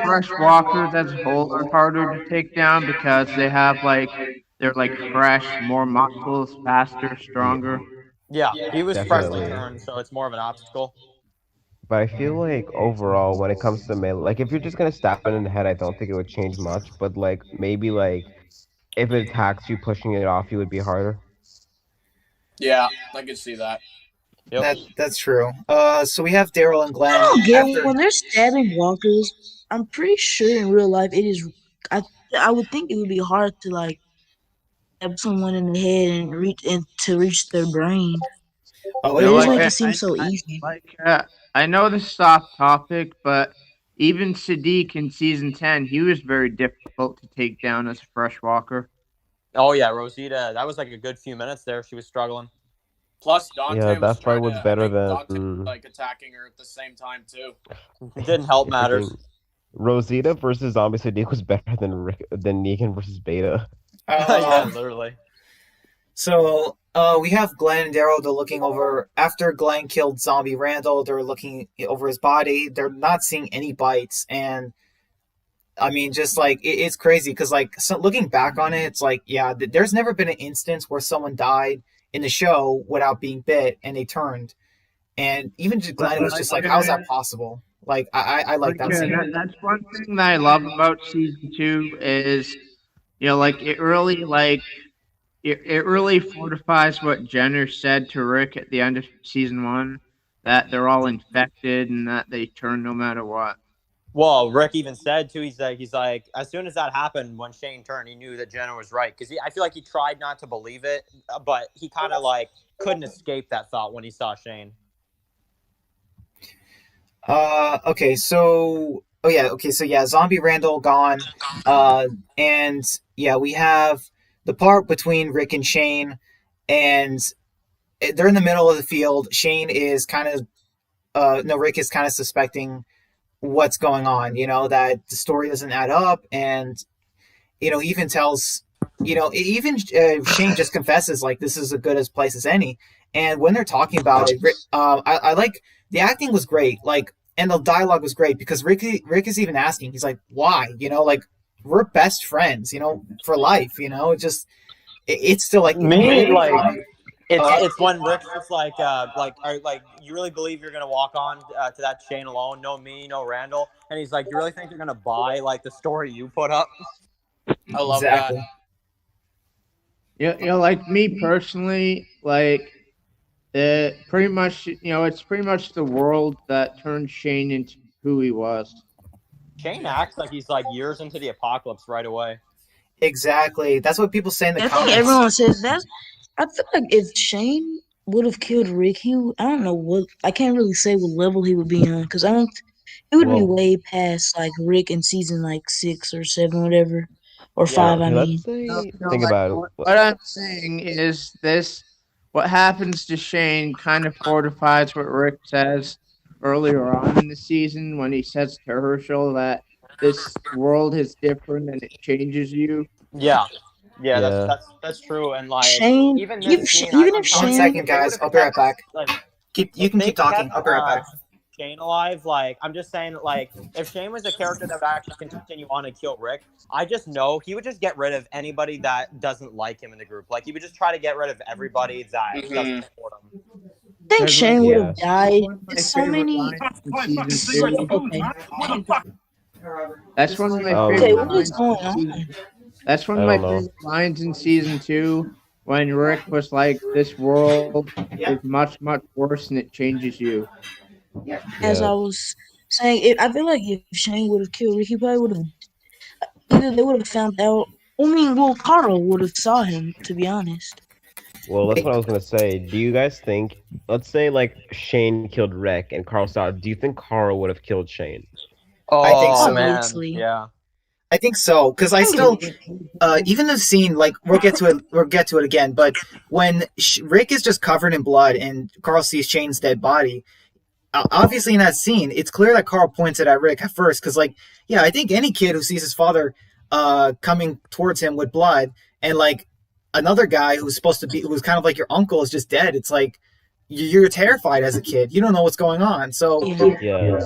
fresh walkers as a whole are harder to take down because they're like fresh, more muscles, faster, stronger. Yeah, he was freshly Definitely. turned, so it's more of an obstacle. But I feel like overall, when it comes to melee, like if you're just gonna stab it in the head, I don't think it would change much. But like maybe like if it attacks you, pushing it off you would be harder. Yeah, I could see that. Yep. That's true. So we have Daryl and Glenn. I don't get after- when they're stabbing walkers. I'm pretty sure in real life it is. I would think it would be hard to like stab someone in the head and reach their brain. Oh, But it it was just like make it seem so easy. I know this is off topic, but even Sadiq in season 10, he was very difficult to take down as a fresh walker. Oh yeah, Rosita. That was like a good few minutes there. She was struggling. Plus, Dante Yeah, was that's trying why was to, better I think than- Dante was, like attacking her at the same time too. It didn't help matters. Rosita versus Zombie Sadiq was better than Negan versus Beta. Yeah, literally. So we have Glenn and Daryl. They're looking over after Glenn killed Zombie Randall. They're looking over his body. They're not seeing any bites, and I mean, just like it's crazy because looking back on it, it's like there's never been an instance where someone died in the show without being bit and they turned, and even Glenn was just like, how is that possible? Like I like that scene. That's one thing that I love about season 2 is, it really fortifies what Jenner said to Rick at the end of season 1, that they're all infected and that they turn no matter what. Well, Rick even said too. He's like, as soon as that happened, when Shane turned, he knew that Jenna was right because I feel like he tried not to believe it, but he kind of like couldn't escape that thought when he saw Shane. Okay, so Zombie Randall gone. And yeah, we have the part between Rick and Shane, and they're in the middle of the field. Shane is Rick is kind of suspecting what's going on, that the story doesn't add up, and he even tells Shane just confesses like this is as good as place as any. And when they're talking about it, I like the acting was great, like, and the dialogue was great because Rick is even asking, he's like, why, like we're best friends, for life, it's still like me like it's when Rick's just like you really believe you're gonna walk on to that chain alone, no me, no Randall, and he's like, you really think you're gonna buy like the story you put up? I love exactly. that. Like me personally, like pretty much, it's pretty much the world that turned Shane into who he was. Shane acts like he's like years into the apocalypse right away. Exactly, that's what people say in the I comments. think everyone says that. I feel like if Shane would have killed Rick, I don't know what, I can't really say what level he would be on because It would be Well, way past like Rick in season like 6 or 7, whatever, or Yeah. 5. I okay, let's mean, say No, think like about it. what I'm saying is this: what happens to Shane kind of fortifies what Rick says earlier on in the season when he says to Herschel that this world is different and it changes you. Yeah. Yeah, that's Yeah. that's that's true. And like Shane, even this scene, even if I'm One saying Shane, second, if they would guys. have I'll be right kept back. like You if can they keep talking. kept I'll be right back. Shane alive, like I'm just saying, like if Shane was a character that would actually continue on and kill Rick, I just know he would just get rid of anybody that doesn't like him in the group. Like he would just try to get rid of everybody that doesn't support him. I think Because Shane would have Yes. died. one of my There's so favorite many. lines in season 2. Okay, That's one of my Oh, okay, favorite what is lines. going on? That's one I of my don't know. favorite lines in season 2 when Rick was like, "This world is much, much worse, and it changes you." As Yeah. I was saying, I feel like if Shane would have killed Rick, he probably would have either they would have found out. I mean, well, Carl would have saw him. To be honest, Well, that's what I was gonna say. Do you guys think, let's say like Shane killed Rick and Carl saw it, do you think Carl would have killed Shane? I think Oh so. man, obviously. yeah. I think so because I still even the scene like we'll get to it again. But when Rick is just covered in blood and Carl sees Shane's dead body, obviously in that scene, it's clear that Carl points it at Rick at first because like yeah, I think any kid who sees his father coming towards him with blood and like another guy who's supposed to be who's kind of like your uncle is just dead. It's like you're terrified as a kid. You don't know what's going on. So Yeah.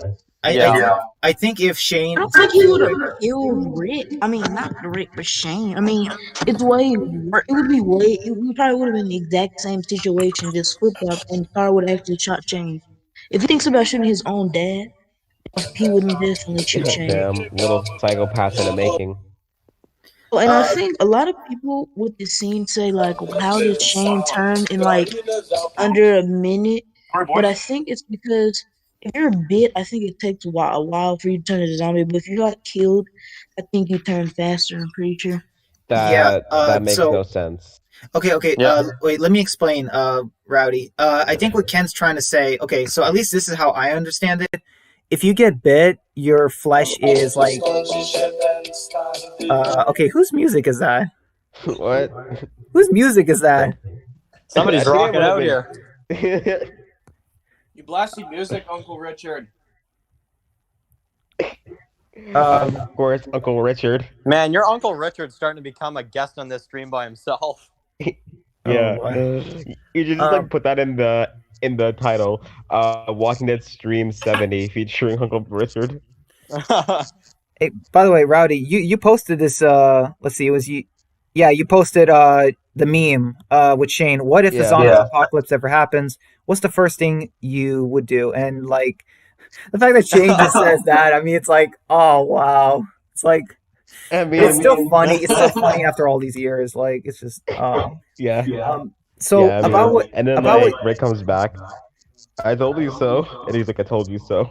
Yeah. I think if I Shane don't think he would have killed Rick. I mean, not Rick, but Shane. I mean, it's way. It would be way. We probably would have been the exact same situation, just flipped up, and Carl would have actually shot Shane. If he thinks about shooting his own dad, he wouldn't definitely shoot Shane. Damn, little psychopath in the making. Well, and I think a lot of people with this scene say like, "How did Shane turn in like under a minute?" But I think it's because if you're bit, I think it takes a while for you to turn into a zombie. But if you got killed, I think you turn faster. I'm pretty sure. yeah. That makes So no sense. okay. Yeah. Wait. Let me explain. Rowdy. I think what Ken's trying to say. Okay, so at least this is how I understand it. If you get bit, your flesh is like. Okay, whose music is that? What? Whose music is that? Somebody's I think it rocking might have out been- here. You blasted music, Uncle Richard. Um, Of course, Uncle Richard. Man, your Uncle Richard's starting to become a guest on this stream by himself. Yeah. boy. You should just like put that in the title. Walking Dead Stream 70 featuring Uncle Richard. Hey, by the way, Rowdy, you posted this. Let's see, it was you. Yeah, you posted the meme with Shane. What if the zombie apocalypse ever happens? What's the first thing you would do? And like the fact that Shane just says that, I mean, it's like, oh wow, it's like I mean, it's still funny. It's still funny after all these years. Like it's just yeah. So Yeah, I mean, about what and then about like what Rick comes back. I told you so, and he's like, I told you so.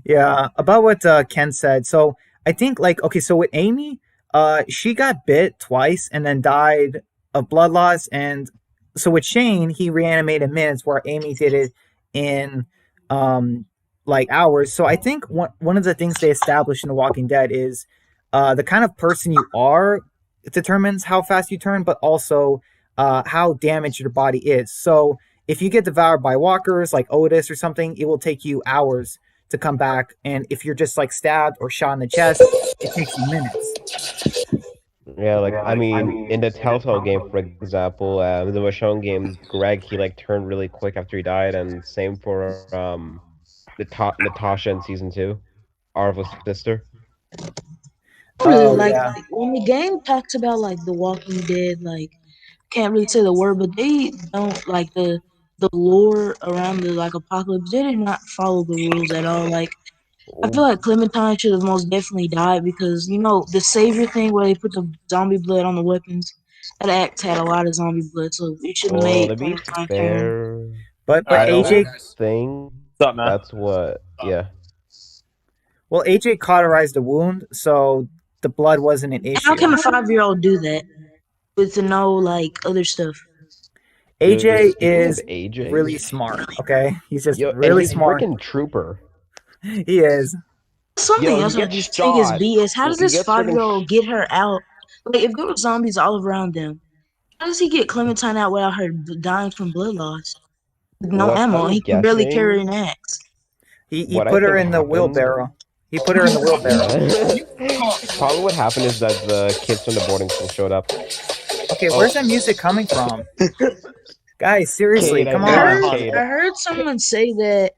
Yeah, about what Ken said. So I think like okay, so with Amy, she got bit twice and then died of blood loss, and so with Shane, he reanimated in minutes, where Amy did it in like hours. So I think one of the things they established in The Walking Dead is the kind of person you are determines how fast you turn, but also how damaged your body is. So if you get devoured by walkers like Otis or something, it will take you hours to come back, and if you're just like stabbed or shot in the chest, it takes you minutes. Yeah, like I mean, in the Telltale game, for example, the Michonne game, Greg he like turned really quick after he died, and same for Natasha in season 2, Arva's sister. Oh, Like yeah. when the game talks about like The Walking Dead, like can't really say the word, but they don't like the lore around the like apocalypse. They did not follow the rules at all. Like I feel like Clementine should have most definitely died because you know the savior thing where they put the zombie blood on the weapons. That axe had a lot of zombie blood, so it should have Well, made to be Clementine turn. fair, But All right, I good AJ, night, guys. think What's up, man? that's what. Yeah. well, AJ cauterized the wound, so the blood wasn't an issue. How can a 5-year-old do that with no like other stuff? AJ Speaking of is AJ, really smart. Okay, he's just yo, and really he's smart. freaking trooper. He is. Something Yo, else he I gets just think is shot. BS. How does He this gets freaking 5-year-old get her out? Like, if there were zombies all around them, how does he get Clementine out without her dying from blood loss? With no What ammo, I'm he can barely carry guessing, an axe. He what I put her think in the happened, wheelbarrow. He put her in the wheelbarrow. yeah. Probably what happened is that the kids from the boarding school showed up. Okay, Oh, where's that music coming from? Guys, seriously, Cade, I come think Yeah, it's on. huh. Cade. I heard someone say that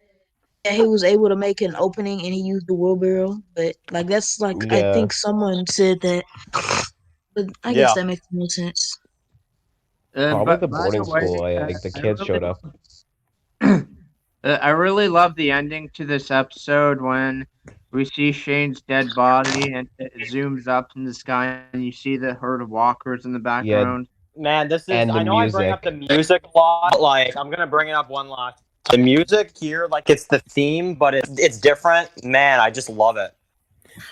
he was able to make an opening and he used the wheelbarrow, but like that's like I Yeah. think someone said that, but I guess Yeah. that makes no sense. Probably the But by the boarding way, school, like the I kids really showed up. I really love the ending to this episode when we see Shane's dead body and it zooms up in the sky and you see the herd of walkers in the Yeah, background. Man, this is. and the I know I bring up the music. music a lot. Like, I'm gonna bring it up one last. The music here, like, it's the theme, but it's different. Man, I just love it.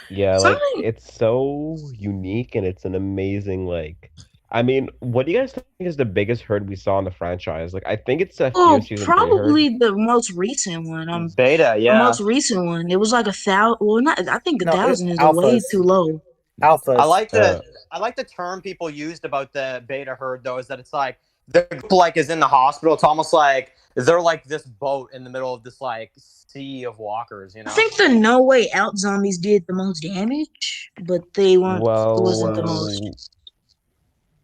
Yeah, like Something. it's so unique and it's an amazing like I mean, what do you guys think is the biggest herd we saw in the franchise? Like I think it's a few Well, season 3 herd. probably the most recent one. Beta, The yeah. most recent one. It was like 1,000. Well, not. I think a No, thousand is a way alphas. too low. I Alphas. like the term people used about the beta herd though, is that it's like the group like is in the hospital. It's almost like they're like this boat in the middle of this like sea of walkers. You I know. think the No Way Out zombies did the most damage, but they weren't. It wasn't the most. Well,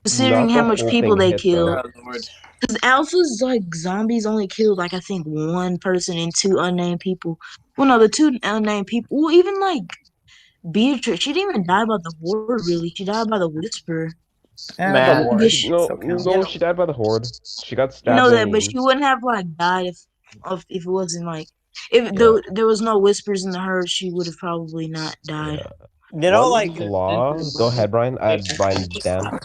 Considering not how the much whole people thing they hit killed. though. Oh, Lord. Because alphas, like zombies, only killed like I think one person and two unnamed people. Well, no, the two unnamed people. Well, even like Beatrice, she didn't even die by the horde. Really, she died by the whisper. Eh, the Man, I guess horde. She, she, no, Still counts. no, she died by the horde. She got I stabbed know in the that, but she knees. wouldn't have like died if it wasn't like if Yeah, there was no whispers in the herd. She would have probably not died. yeah. you know, One like flaw. Go ahead, Brian. Brian, Dan.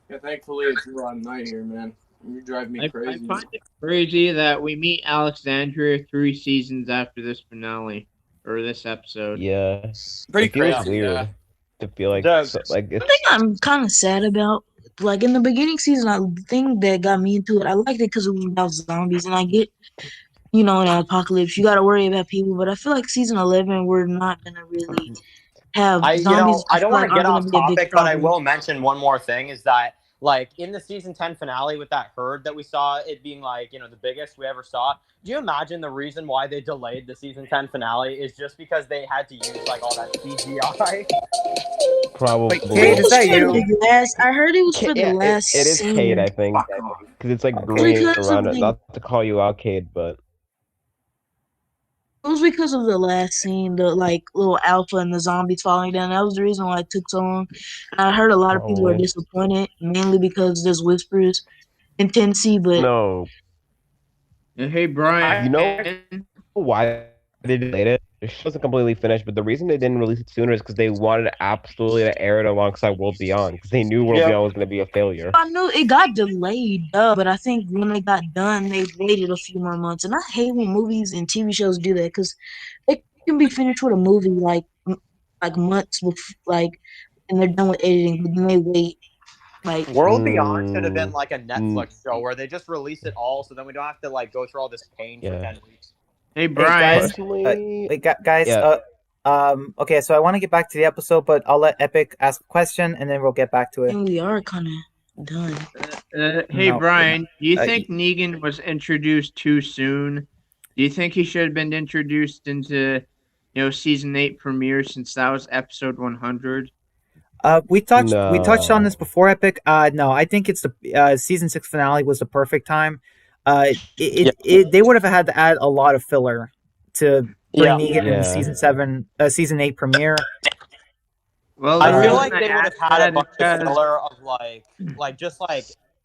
Yeah, thankfully it's a long night here, man. You drive me I crazy. find it crazy that we meet Alexandria 3 seasons after this finale or this episode. Yeah, Pretty it feels crazy. weird Yeah. to feel like the like One thing it's I'm kind of sad about, like in the beginning season, the thing that got me into it, I liked it because it was about zombies, and I get, in an apocalypse, you got to worry about people, but I feel like season 11, we're not gonna really have zombies. I I feel don't want like to get aren't gonna off be a big topic, but I problem. will mention one more thing is that like in the season 10 finale with that herd that we saw, it being like, the biggest we ever saw. Do you imagine the reason why they delayed the season 10 finale is just because they had to use like all that CGI? probably. Wait, Kate, is that you? I heard it was for the Yeah, last it is Cade, scene. I think, Fuck off. because it's like Okay. green Because of around it. the Not to call you out, Cade, but It was because of the last scene, the like little alpha and the zombies falling down. That was the reason why it took so long. And I heard a lot of people are probably disappointed, mainly because there's whispers in Tennessee. But no. Hey, Brian. You know why they delayed it? The show wasn't completely finished, but the reason they didn't release it sooner is because they wanted absolutely to air it alongside World Beyond, because they knew World Yep. Beyond was going to be a failure. I knew it got delayed, but I think when they got done, they waited a few more months. And I hate when movies and TV shows do that because they can be finished with a movie like months before, and they're done with editing, but then they wait like. World Beyond should have been Mm, like a Netflix show where they just release it all, so then we don't have to like go through all this pain for Yeah. 10 weeks. Hey, Hey, Brian. guys. Personally, Wait, guys. yeah. Okay, so I want to get back to the episode, but I'll let Epic ask a question, and then we'll get back to it. And we are kind of done. Hey, No, Brian. Do you uh, think Negan was introduced too soon? Do you think he should have been introduced into, season 8 premiere since that was episode 100? We touched on No. this before, Epic. No, I think it's the season 6 finale was the perfect time. They would have had to add a lot of filler to bring Negan in the Yeah. season 8 premiere. Well, I the feel reason like they would have had a asked bunch that of is filler of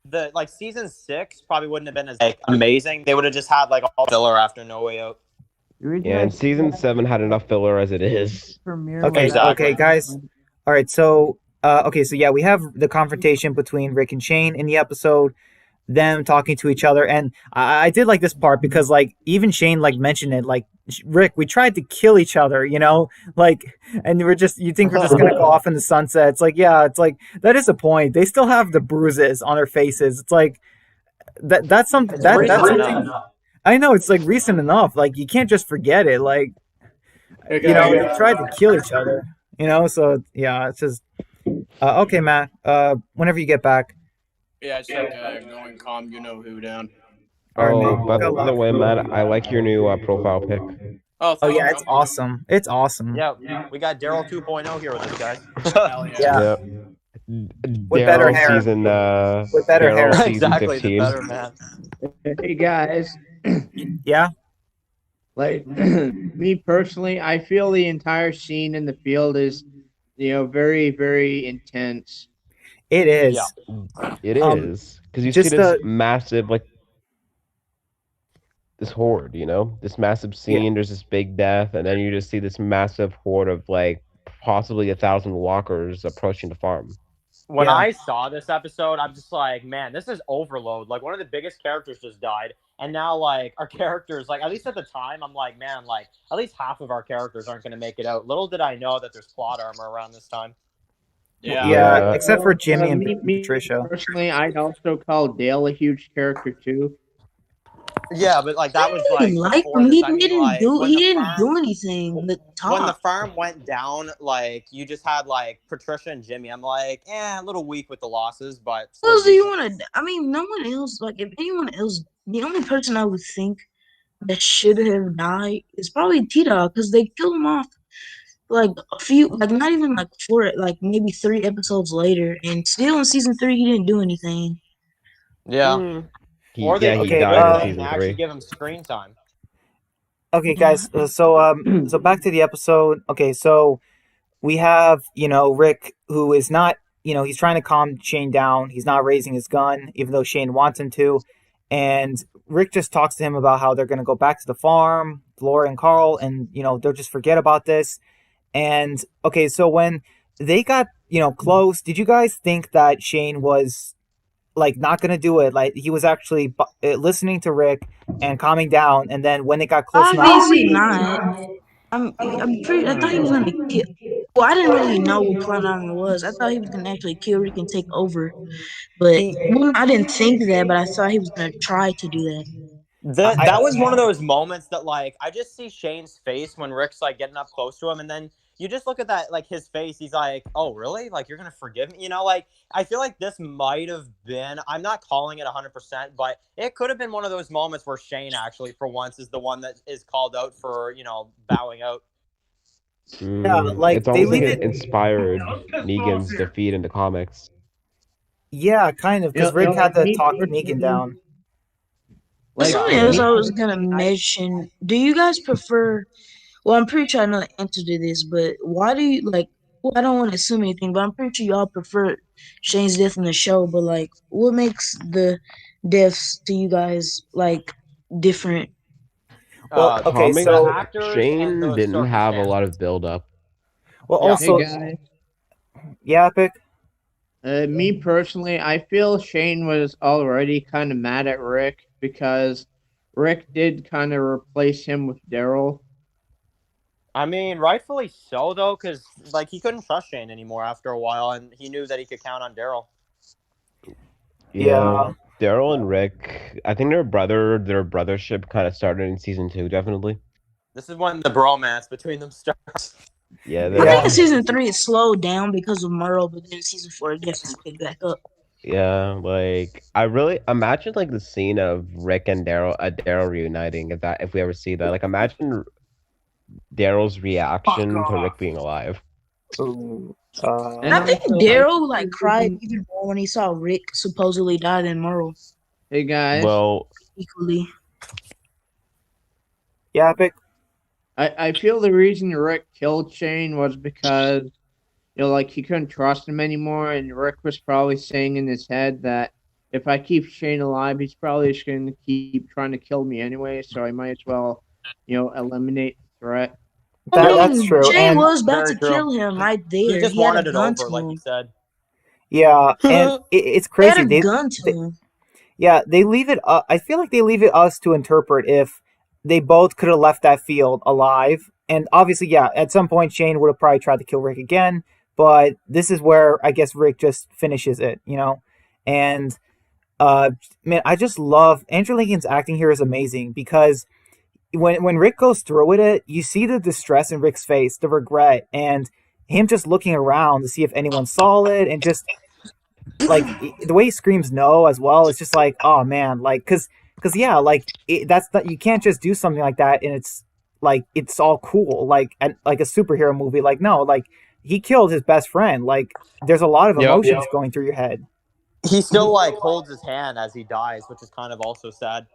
the season 6 probably wouldn't have been as like amazing. They would have just had like all filler after No Way Out. the reason Yeah, I and season 7 had enough filler as it is. premiere Okay, was- Exactly. okay, guys. All right, so yeah, we have the confrontation between Rick and Shane in the episode, them talking to each other, and I did like this part because like even Shane like mentioned it, like Rick, we tried to kill each other, like, and you think we're just gonna go off in the sunset. It's like, yeah, it's like that is a point. They still have the bruises on their faces. It's like that's something that's recent something. enough. I know it's like recent enough. Like you can't just forget it. Like Hey you know, guys, they tried to kill each other. You know, so yeah, it's just okay, Matt. Whenever you get back. yeah, it's like going calm, you know who down. All right, Oh, man. by Good the luck. way, Matt, I like your new profile pic. Oh, Oh thank yeah, you. it's awesome. It's awesome. Yeah, we got Daryl 2.0 here with us, guys. Hell yeah. Yeah, Yep. with better Daryl hair. season With better hair. Daryl season Exactly, the 15. better man. Hey guys, Yeah. like me personally, I feel the entire scene in the field is, very, very intense. It Yeah. is. It Um, is because you see just this the massive like this horde, this massive yeah, scene. There's this big death, and then you just see this massive horde of like possibly 1,000 walkers approaching the farm. When yeah. I saw this episode, I'm just like, man, this is overload. Like one of the biggest characters just died, and now like our characters, like at least at the time, I'm like, man, like at least half of our characters aren't going to make it out. Little did I know that there's plot armor around this time. Yeah. Yeah, Yeah. except for Jimmy and Me Patricia. personally, I'd also call Dale a huge character too. Yeah, but like I that was didn't like even like before him. this. He I mean, didn't like do. He didn't do anything. The when the top. farm went down, like you just had like Patricia and Jimmy. I'm like, a little weak with the losses, but Who still else do you decent. want to? I mean, no one else. Like, if anyone else, the only person I would think that should have died is probably T-Dog because they killed him off like a few, like not even like four, like maybe 3 episodes later, and still in season 3 he didn't do anything. Yeah, Mm. or they He keep Okay, died in building and season actually 3. give him screen time. Okay, guys. So back to the episode. Okay, so we have Rick, who is not he's trying to calm Shane down. He's not raising his gun, even though Shane wants him to. And Rick just talks to him about how they're going to go back to the farm, Laura and Carl, and they'll just forget about this. And okay, so when they got close, did you guys think that Shane was like not gonna do it? Like he was actually listening to Rick and calming down, and then when they got close enough, Obviously not. I'm pretty. I thought he was gonna kill. Well, I didn't really know what Plan Armor was. I thought he was gonna actually kill Rick and take over. But He well, I didn't think that. But I thought he was gonna try to do that. I that was one of those moments that like I just see Shane's face when Rick's like getting up close to him, and then you just look at that like his face. He's like, "Oh, really? Like you're gonna forgive me?" Like I feel like this might have been. I'm not calling it 100%, but it could have been one of those moments where Shane actually, for once, is the one that is called out for bowing out. yeah, It's like they almost like leave it it. inspired Negan's defeat in the comics. Yeah, kind of, because Rick had to Me talk Negan personally, down. like Something Yeah. else me I was gonna personally, mention. Do you guys prefer? Well, I'm pretty sure I know the answer to this, but why do you like? Well, I don't want to assume anything, but I'm pretty sure y'all prefer Shane's death in the show. But like, what makes the deaths to you guys like different? Well, okay, The Comics, so actors and Shane the didn't have a circumstance. lot of build up. well Yeah. hey also guys, yeah, Epic. me personally, I feel Shane was already kind of mad at Rick because Rick did kind of replace him with Daryl. I mean, rightfully so though, because like he couldn't trust Shane anymore after a while, and he knew that he could count on Daryl. Yeah, Yeah, Daryl and Rick, I think their brothership kind of started in season 2, definitely. This is when the bromance between them starts. Yeah, I think in Yeah. season 3 it slowed down because of Merle, but then in season 4 it definitely picked back up. yeah. Like I really imagine like the scene of Rick and Daryl reuniting. If we ever see that, like imagine Daryl's reaction to Rick being alive. Ooh, And I think also, Daryl like cried even more when he saw Rick supposedly die than Merle hey guys, Well, equally. yeah, Epic. I feel the reason Rick killed Shane was because like he couldn't trust him anymore, and Rick was probably saying in his head that if I keep Shane alive, he's probably just going to keep trying to kill me anyway, so I might as well, eliminate the threat. That's true. Shane And was about Very to true. kill him right He there. just He had a wanted it gun over, to like you him. said. yeah, and it's He had crazy. a gun to They him. yeah, they leave it. I feel like they leave it us to interpret if they both could have left that field alive. And obviously, yeah, at some point Shane would have probably tried to kill Rick again. But this is where I guess Rick just finishes it. And man, I just love Andrew Lincoln's acting here is amazing because when Rick goes through with it, you see the distress in Rick's face, the regret, and him just looking around to see if anyone saw it, and just like the way he screams no as well. It's just like, oh man, like because yeah, like that's not, you can't just do something like that and it's like it's all cool like and like a superhero movie. Like no, like he killed his best friend. Like there's a lot of emotions going through your head. He still like holds his hand as he dies, which is kind of also sad.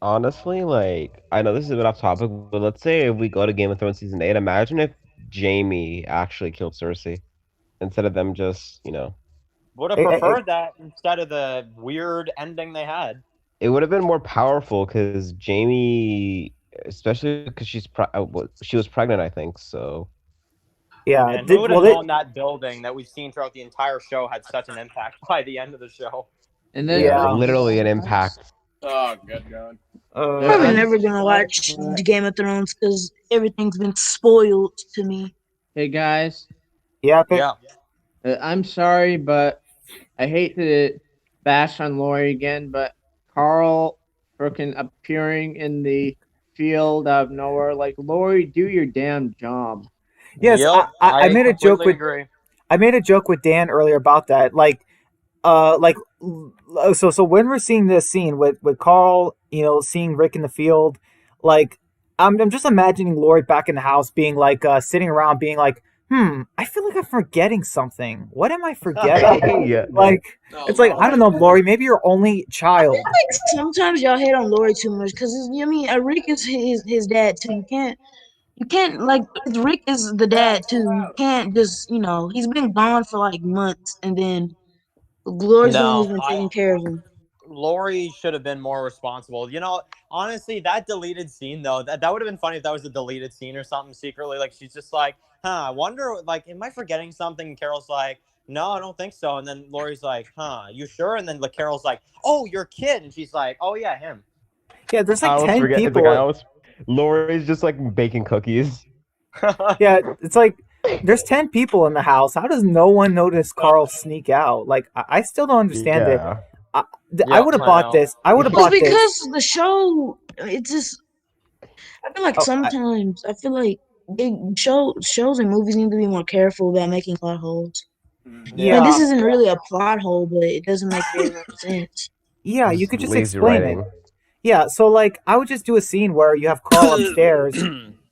Honestly, like I know this is a bit off topic, but let's say if we go to Game of Thrones season 8, imagine if Jamie actually killed Cersei instead of them just, Would have preferred that instead of the weird ending they had. it would have been more powerful because Jamie, especially because she was pregnant, I think. So Yeah, And who would have known that building that we've seen throughout the entire show had such an impact by the end of the show? And then literally an impact. Oh, good God. I'm probably never gonna watch the Game of Thrones because everything's been spoiled to me. Hey guys. Yeah. I'm sorry, but I hate to bash on Lori again, but Carl freaking appearing in the field out of nowhere, like Lori, do your damn job. Yes, I made a joke with agree. I made a joke with Dan earlier about that. So when we're seeing this scene with Carl, seeing Rick in the field, like I'm just imagining Lori back in the house being like sitting around being like, I feel like I'm forgetting something. What am I forgetting? Yeah. Like it's like I don't know, Lori, maybe your only child. I think sometimes y'all hate on Lori too much because Rick is his dad too. You can't like Rick is the dad too. You can't just he's been gone for like months and then Lori's the one who's been taking care of him. Lori should have been more responsible. Honestly, that deleted scene though, that would have been funny if that was a deleted scene or something secretly. Like she's just like, I wonder, like, am I forgetting something? And Carol's like, no, I don't think so. And then Lori's like, you sure? And then Carol's like, oh, your kid. And she's like, oh yeah, him. Yeah, there's like 10 people. Lori's just like baking cookies. Yeah, it's like there's 10 people in the house. How does no one notice Carl sneak out? Like I still don't understand it. I would have bought this. I would have bought this because the show. It's just. I feel like sometimes shows and movies need to be more careful about making plot holes. Yeah, I mean, this isn't really a plot hole, but it doesn't make very much sense. Yeah, you could just explain it. Yeah, so like I would just do a scene where you have Carl upstairs,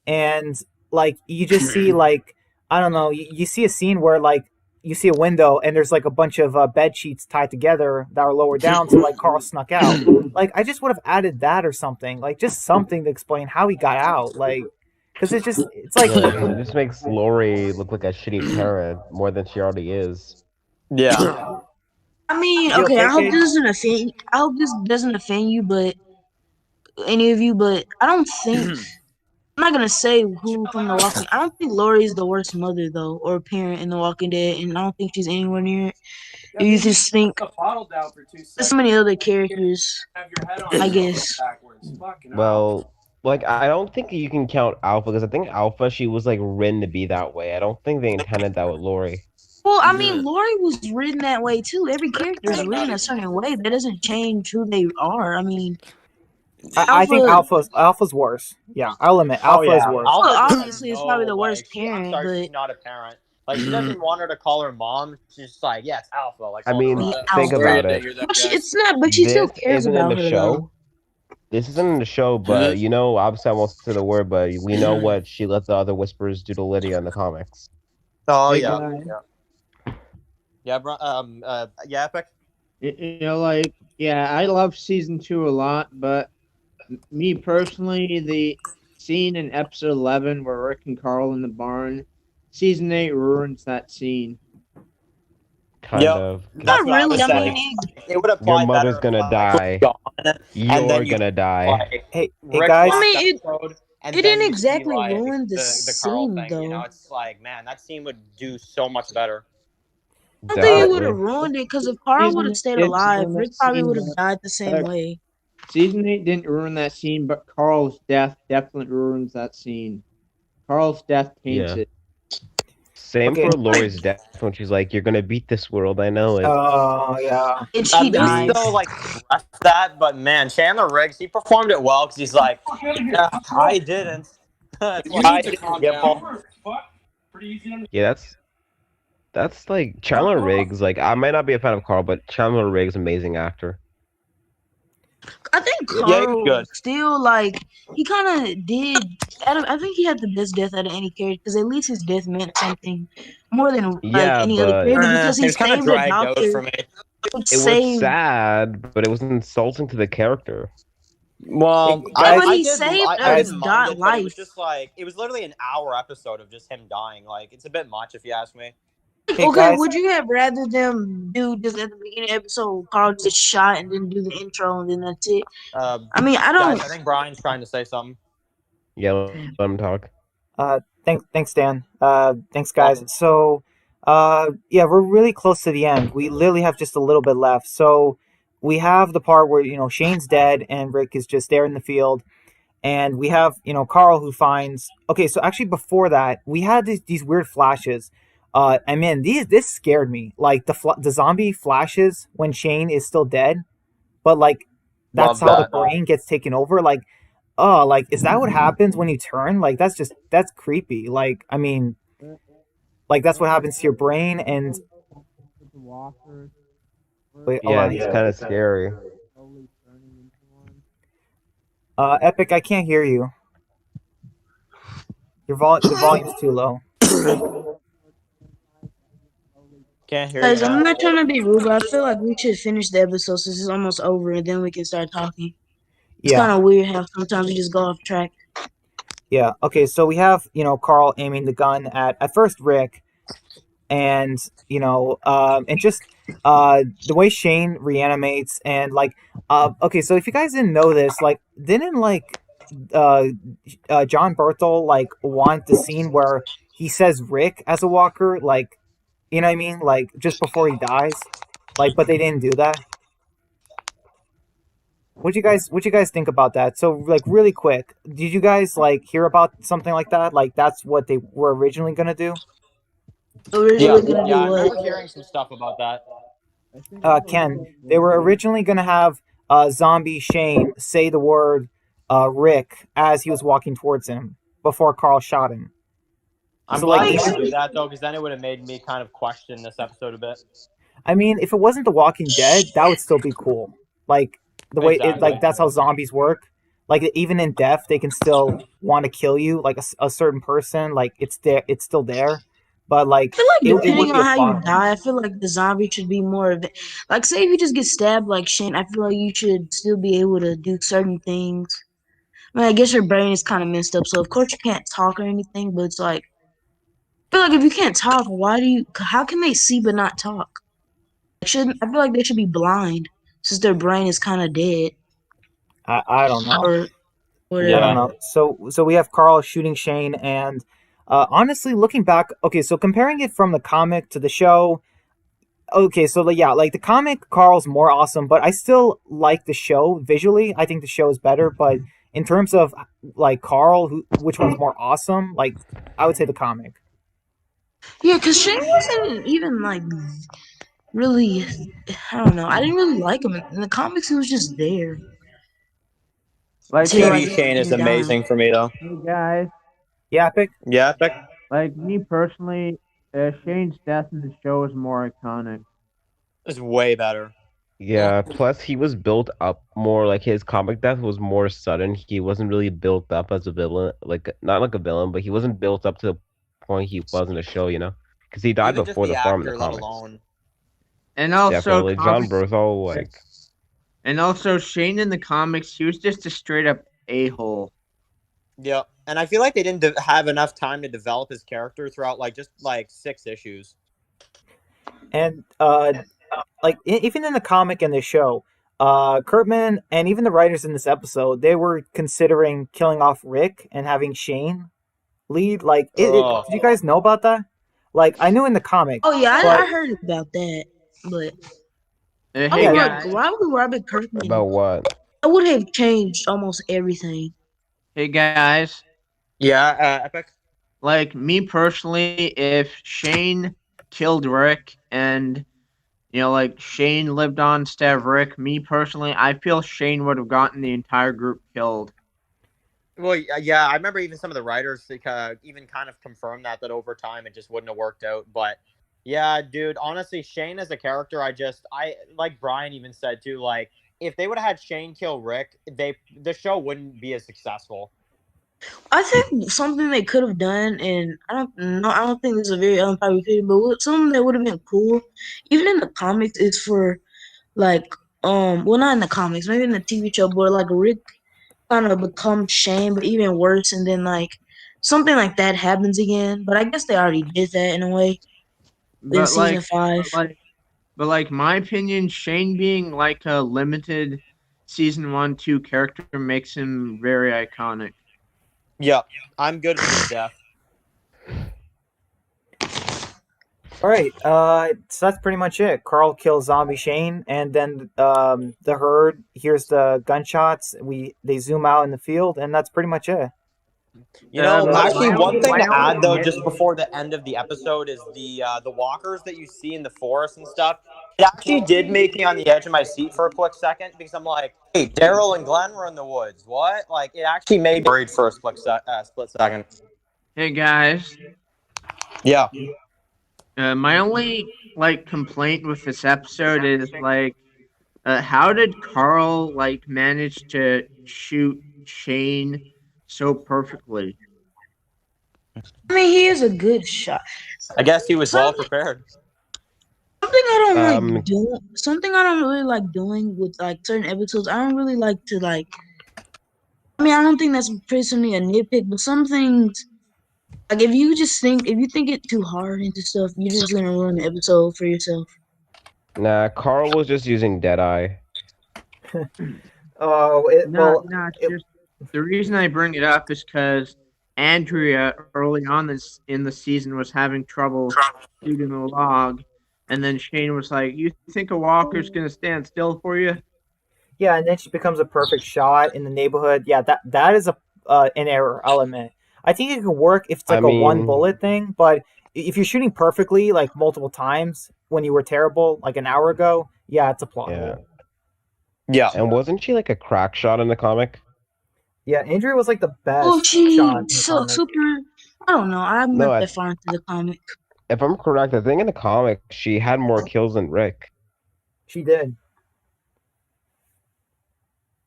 and like you just see like I don't know, you see a scene where like you see a window and there's like a bunch of bed sheets tied together that are lower down, so like Carl snuck out. Like I just would have added that or something, like just something to explain how he got out, like because it's like it just makes Lori look like a shitty parent more than she already is. Yeah. I mean, okay, I hope this doesn't offend you, but any of you, but I don't think I'm not gonna say who from The Walking. I don't think Lori is the worst mother though, or parent in The Walking Dead, and I don't think she's anywhere near it. You just think there's so many other characters, I guess. Well, like I don't think you can count Alpha because I think Alpha she was like written to be that way. I don't think they intended that with Lori. Well, I mean, Lori was written that way too. Every character is written a certain way. That doesn't change who they are. I mean. I think Alpha's worse. Yeah, I'll admit Alpha is worse. Alpha obviously is probably the worst parent. I'm sorry, but she's not a parent. Like she doesn't want her to call her mom. She's just like, yeah, it's Alpha. Like I mean, think about it. It's not, but she still cares about her. Though. This isn't in the show, but obviously I won't say the word, but we know what she let the other Whisperers do to Lydia in the comics. Oh yeah. Epic. I love season 2 a lot, but me personally, the scene in episode 11 where Rick and Carl in the barn, season 8 ruins that scene. Kind of. Not really. I mean, it would apply. Your mother's gonna die. You're gonna die. Hey guys. I mean, it didn't exactly ruin the scene, though. It's like, man, that scene would do so much better. I don't think it would have ruined it because if Carl would have stayed alive, Rick probably would have died the same way. Season 8 didn't ruin that scene, but Carl's death definitely ruins that scene. Carl's death taints it. Same Okay. for Lori's death when she's like, "You're gonna beat this world, I know it." Oh yeah. And At she least dies. though, like ref that, but man, Chandler Riggs, he performed it well because he's like, "Yeah, I didn't. That's You why I need to didn't calm get down. ball." Yeah, that's like Chandler Riggs. Like, I might not be a fan of Carl, but Chandler Riggs, amazing actor. I think Yeah, he was Carl good. still like he kind of did. I think he had the best death out of any character because at least his death meant something more than like Yeah, any other but character because It he was kind of saved a dragged out doctor. for me. Which it was saved. sad, but it was insulting to the character. Well, Hey, Yeah, guys, but I he did, saved I a didn't mind it, but it was life. just like it was literally an hour episode of just him dying. Like it's a bit much if you ask me. Hey, Okay, guys. would you have rather them do just at the beginning of the episode, Carl gets shot and then do the intro and then that's it? I mean, I Guys, don't. I think Brian's trying to say something. Yeah, let him talk. Thanks, Dan. Thanks, guys. Welcome. So, yeah, we're really close to the end. We literally have just a little bit left. So, we have the part where Shane's dead and Rick is just there in the field, and we have Carl who finds. Okay, so actually before that, we had these weird flashes. And man, this scared me. Like the zombie flashes when Shane is still dead, but like that's Love how the that. brain gets taken over. Like, oh, like is that what happens when you turn? Like that's creepy. Like I mean, like that's what happens to your brain. And wait, hold Yeah, on. it's kind of scary. Epic, I can't hear you. The volume's too low. Can't hear you, Guys, I'm man. not trying to be rude, but I feel like we should finish the episode since it's almost over and then we can start talking. It's kind Yeah, of weird how sometimes we just go off track. yeah. Okay, so we have Carl aiming the gun at first Rick, and and just the way Shane reanimates and like okay, so if you guys didn't know this, like didn't like uh, John Berthel like want the scene where he says Rick as a walker, like you know what I mean, like just before he dies, like but they didn't do that. What you guys think about that? So like really quick, did you guys like hear about something like that? Like that's what they were originally gonna do? Yeah, Originally gonna yeah, do I remember what? hearing some stuff about that. Ken, they were originally gonna have zombie Shane say the word Rick as he was walking towards him before Carl shot him. I'm So glad like they Makes didn't even do that though, because then it would have made me kind of question this episode a bit. I mean, if it wasn't The Walking Dead, that would still be cool. Like the way it Exactly. like that's how zombies work. Like even in death, they can still want to kill you, like a certain person. Like it's there, it's still there. But like I feel like it would depending be on a how you fun. die, I feel like the zombie should be more of it. Like, say if you just get stabbed like Shane, I feel like you should still be able to do certain things. I mean, I guess your brain is kind of messed up, so of course you can't talk or anything. But it's like, I feel like if you can't talk, why do you? How can they see but not talk? Shouldn't I feel like they should be blind since their brain is kind of dead I don't know. or I don't whatever. know. So we have Carl shooting Shane, and honestly, looking back, okay, so comparing it from the comic to the show, okay, so like, yeah, like the comic, Carl's more awesome, but I still like the show visually. I think the show is better, but in terms of like Carl, which one's more awesome? Like, I would say the comic. Yeah, because Shane wasn't even like really. I don't know. I didn't really like him in the comics. He was just there Like, until I TV guess Shane is he died. amazing for me though. hey guys, Yeah, Epic. Yeah, Beck? like me personally, Shane's death in the show is more iconic. Is way better. Yeah, plus he was built up more, like his comic death was more sudden. He wasn't really built up as a villain, like not like a villain, but he wasn't built up to the point he was in the show, because he died Even just before the the farm in the actor, let comics. alone. And also, Definitely, John comics, Berthel, like and also Shane in the comics, he was just a straight up a-hole. Yeah, and I feel like they didn't have enough time to develop his character throughout like just like 6 issues. And like even in the comic and the show, Kurtman and even the writers in this episode, they were considering killing off Rick and having Shane lead. Like, Oh. did you guys know about that? Like, I knew in the comic. Oh yeah, I but heard about that, but Hey I Yeah. was guys, like, why would Robert Kirkman? about what? I would have changed almost everything. hey guys, Yeah, Epic. like me personally, if Shane killed Rick and like Shane lived on instead of Rick, me personally, I feel Shane would have gotten the entire group killed. Well, yeah, I remember even some of the writers even kind of confirmed that over time it just wouldn't have worked out. But yeah, dude, honestly, Shane as a character, I like Brian even said too, like if they would have had Shane kill Rick, the show wouldn't be as successful. I think something they could have done, and I don't think this is a very unpopular opinion, but something that would have been cool, even in the comics, is for like well, not in the comics, maybe in the TV show, but like Rick kind of becomes Shane, but even worse, and then like something like that happens again. But I guess they already did that in a way in But season like, 5. but like my opinion, Shane being like a limited season 1, 2 character makes him very iconic. Yeah, I'm good with his death. All right. So that's pretty much it. Carl kills Zombie Shane, and then the herd hears the gunshots. They zoom out in the field, and that's pretty much it. Actually, one thing to add though, my just before the end of the episode, is the walkers that you see in the forest and stuff. It actually did make me on the edge of my seat for a quick second because I'm like, hey, Daryl and Glenn were in the woods. What? Like, it actually made me worried for a split second. Hey guys, Yeah. my only like complaint with this episode is like, how did Carl like manage to shoot Shane so perfectly? I mean, he is a good shot. I guess he was well prepared. Something I don't Um, like doing. Something I don't really like doing with like certain episodes. I don't really like to like. I mean, I don't think that's personally a nitpick, but some things, like if you think it too hard into stuff, you're just gonna ruin the episode for yourself. Nah, Carl was just using Deadeye. Oh, Just the reason I bring it up is because Andrea early on in the season was having trouble shooting a log, and then Shane was like, "You think a walker's gonna stand still for you?" yeah, and then she becomes a perfect shot in the neighborhood. Yeah, that is an error. I'll admit. I think it could work if it's like I a one mean, bullet thing, but if you're shooting perfectly like multiple times when you were terrible like an hour ago, yeah, it's a plot yeah. hole. Yeah. And wasn't she like a crack shot in the comic? Yeah, Andrea was like the best Oh, she shot in the so comic. super. I don't know. I'm No, not that far into the comic. if I'm correct, I think in the comic she had more kills than Rick. She did.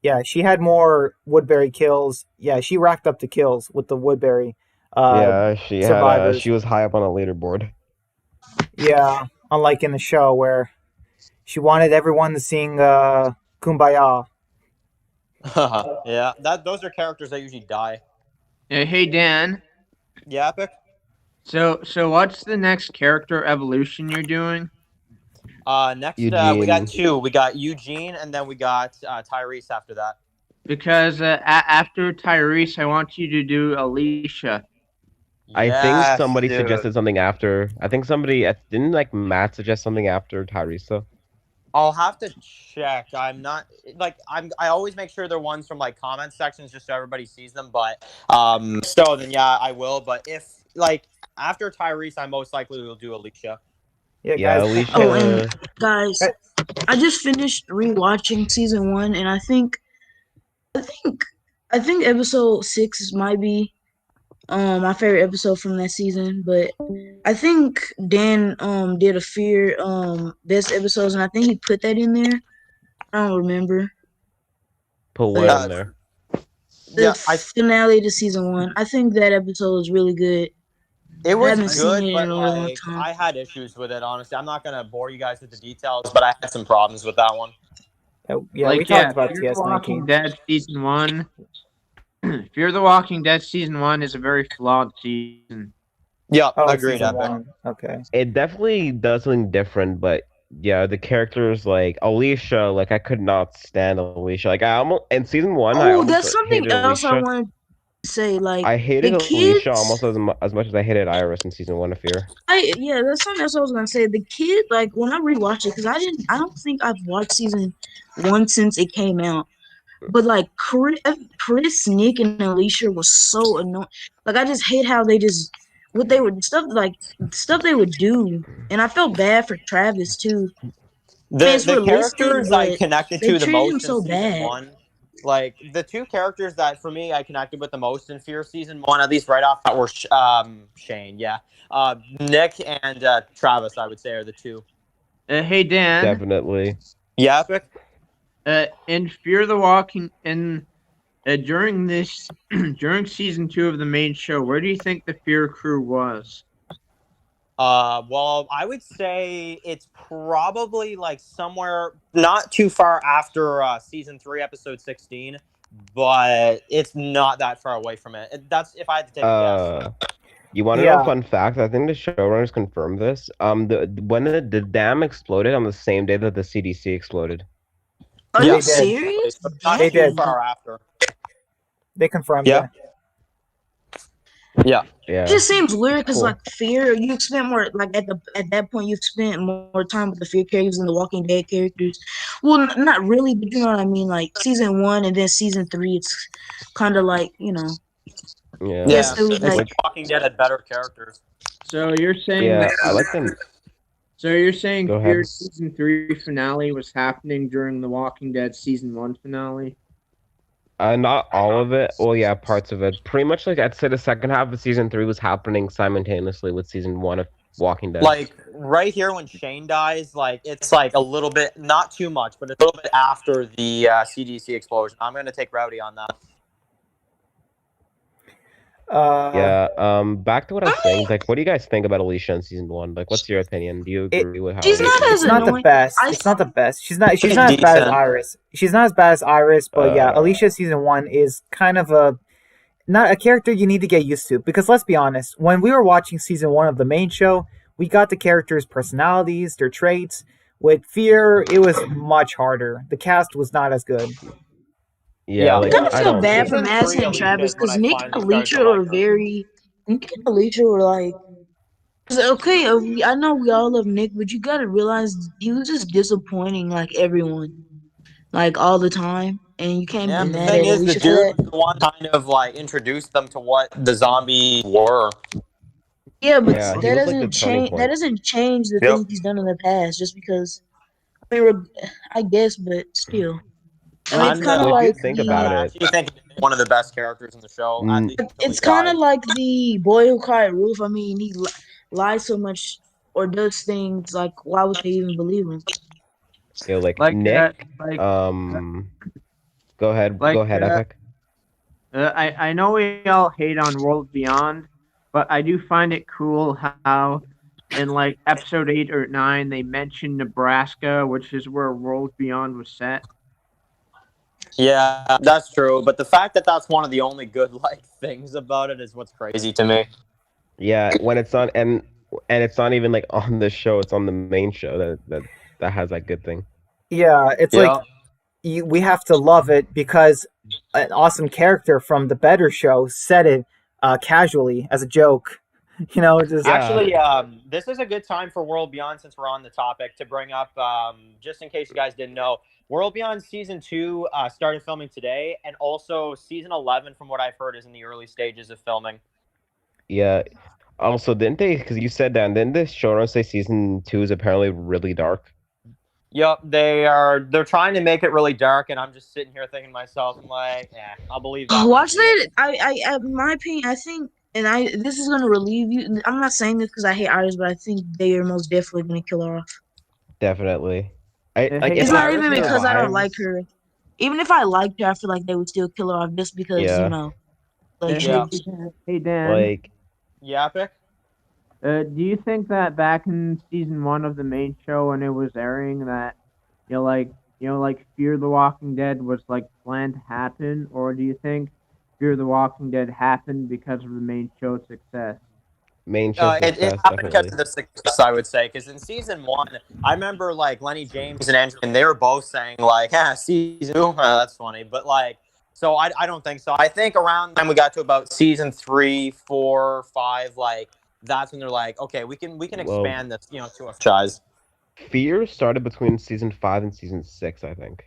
Yeah, she had more Woodbury kills. Yeah, she racked up the kills with the Woodbury Yeah, she had. survivors. She was high up on a leaderboard. Yeah, unlike in the show where she wanted everyone to sing "Kumbaya." Yeah. Those are characters that usually die. Hey Dan. Yeah, Epic. So what's the next character evolution you're doing? Next, we Eugene. got 2. We got Eugene, and then we got Tyrese after that. Because after Tyrese, I want you to do Alicia. I think Yes, somebody dude. suggested something after. I think somebody didn't like Matt suggest something after Tyrese though. I'll have to check. I'm not like I always make sure they're ones from like comment sections just so everybody sees them. But so then yeah, I will. But if like after Tyrese, I most likely will do Alicia. Yeah, Yeah, guys. Alicia. Oh, and guys, I just finished rewatching season 1, and I think episode 6 might be my favorite episode from that season. But I think Dan did a fear best episodes, and I think he put that in there. I don't remember Put what in there? the finale to season 1. I think that episode was really good. It I was haven't seen good, it but in a really long like time. I had issues with it. Honestly, I'm not gonna bore you guys with the details, but I had some problems with that one. Yeah, we talked about Fear the Walking TS19. Dead season 1. Fear the Walking Dead season 1 is a very flawed season. Yeah, Oh, agreed, season Epic. 1. Okay. It definitely does something different, but yeah, the characters like Alicia, like I could not stand Alicia. Like I almost in season 1, I Oh, almost that's something hated else I Alicia. wanted to say. Like I hated the Alicia kids, almost as much as I hated Iris in season 1 of Fear. yeah, that's something else I was gonna say. The kid, like when I rewatched it, because I don't think I've watched season 1 since it came out. But like Chris, Nick, and Alicia was so annoying. Like I just hate how they just what they would stuff they would do, and I felt bad for Travis too. I mean, it's The realistic, characters I but connected they to the treated him most in so season bad. one, like the two characters that for me I connected with the most in Fear season one, at least right off that were Shane, yeah, Nick and Travis, I would say are the two. Hey Dan, Definitely. Yeah, Epic? in Fear the Walking during this during season 2 of the main show, where do you think the Fear crew was? Well, I would say it's probably like somewhere not too far after season 3, episode 16, but it's not that far away from it. That's if I had to take a guess. You want to know a fun fact? I think the showrunners confirmed this. When the dam exploded on the same day that the CDC exploded. Are They you did. serious? So not They too did. far after. They confirmed Yeah. Yeah. It just seems weird because Cool. like Fear, you spent more like at that point you've spent more time with the Fear characters than the Walking Dead characters. Well, not really, but you know what I mean. Like season 1 and then season 3, it's kind of like Yeah. Yes, it was like Walking Dead had better characters. So you're saying Yeah, that, I like them. so you're saying Go Fear ahead. season 3 finale was happening during the Walking Dead season 1 finale? Not all of it. Well, yeah, parts of it. Pretty much like I'd say the second half of season 3 was happening simultaneously with season 1 of Walking Dead. Like right here when Shane dies, like it's like a little bit, not too much, but it's a little bit after the CDC explosion. I'm gonna take Rowdy on that. Back to what I was saying. Like, what do you guys think about Alicia in season 1? Like, what's your opinion? Do you agree with how she's not Alicia as It's not the annoying. best. I- It's not the best. She's not as bad as decent. Iris. She's not as bad as Iris, but yeah, Alicia season 1 is kind of not a character you need to get used to, because let's be honest, when we were watching season 1 of the main show, we got the characters' personalities, their traits. With Fear, it was much harder. The cast was not as good. Yeah, I like kind of I feel don't. bad for Season Madison 3 and Alicia Travis is when because I Nick and finally started to Alicia like are her. very. Nick and Alicia were like. 'Cause, okay, I know we all love Nick, but you gotta realize he was just disappointing like everyone, like all the time, and you can't Yeah, be the mad thing at is, the Alicia for dude that. was the one kind of like introduced them to what the zombie were. Yeah, but Yeah, that he was like the doesn't turning change. That point. doesn't change the Yep. things he's done in the past. Just because, I mean, I guess, but still, I mean, it's kind of So if you like think the. about I it, actually think he's one of the best characters in the show. At least until It's he kind of died. like the boy who cried wolf. I mean, he lies so much or does things like, why would they even believe him? like Like Nick. like Go ahead. like Go ahead, Epic. I know we all hate on World Beyond, but I do find it cool how in like episode 8 or 9 they mention Nebraska, which is where World Beyond was set. Yeah, that's true. But the fact that that's one of the only good like things about it is what's crazy to me. Yeah, when it's on and it's not even like on the show; it's on the main show that has that good thing. Yeah, it's Yeah. like we have to love it because an awesome character from the Better Show said it casually as a joke. You know, just Yeah. Actually, this is a good time for World Beyond since we're on the topic to bring up, just in case you guys didn't know, World Beyond season 2 started filming today, and also season 11, from what I've heard, is in the early stages of filming. Yeah. Also, didn't they? Because you said that, and didn't this showrunner say season 2 is apparently really dark? Yep, they're trying to make it really dark, and I'm just sitting here thinking to myself, I'm like, yeah, I'll believe that. Watch that. In my opinion, I think, and this is gonna relieve you. I'm not saying this because I hate Iris, but I think they are most definitely gonna kill her off. Definitely. It's not even because I don't like her. her. Even if I liked her, I feel like they would still kill her off just because Yeah. you know, like Yeah. Hey Dan, Like, Yeah, Epic? do you think that back in season 1 of the main show when it was airing that like Fear the Walking Dead was like planned to happen, or do you think Fear the Walking Dead happened because of the main show's success? main show It success, happened because definitely. of the success, I would say. Because in season 1, I remember like Lenny James and Andrew, and they were both saying like, season 2, that's funny. But like, so I don't think so. I think around the time we got to about season 3, 4, 5, like that's when they're like, okay, we can expand this, to a franchise. Fear started between season 5 and season 6, I think.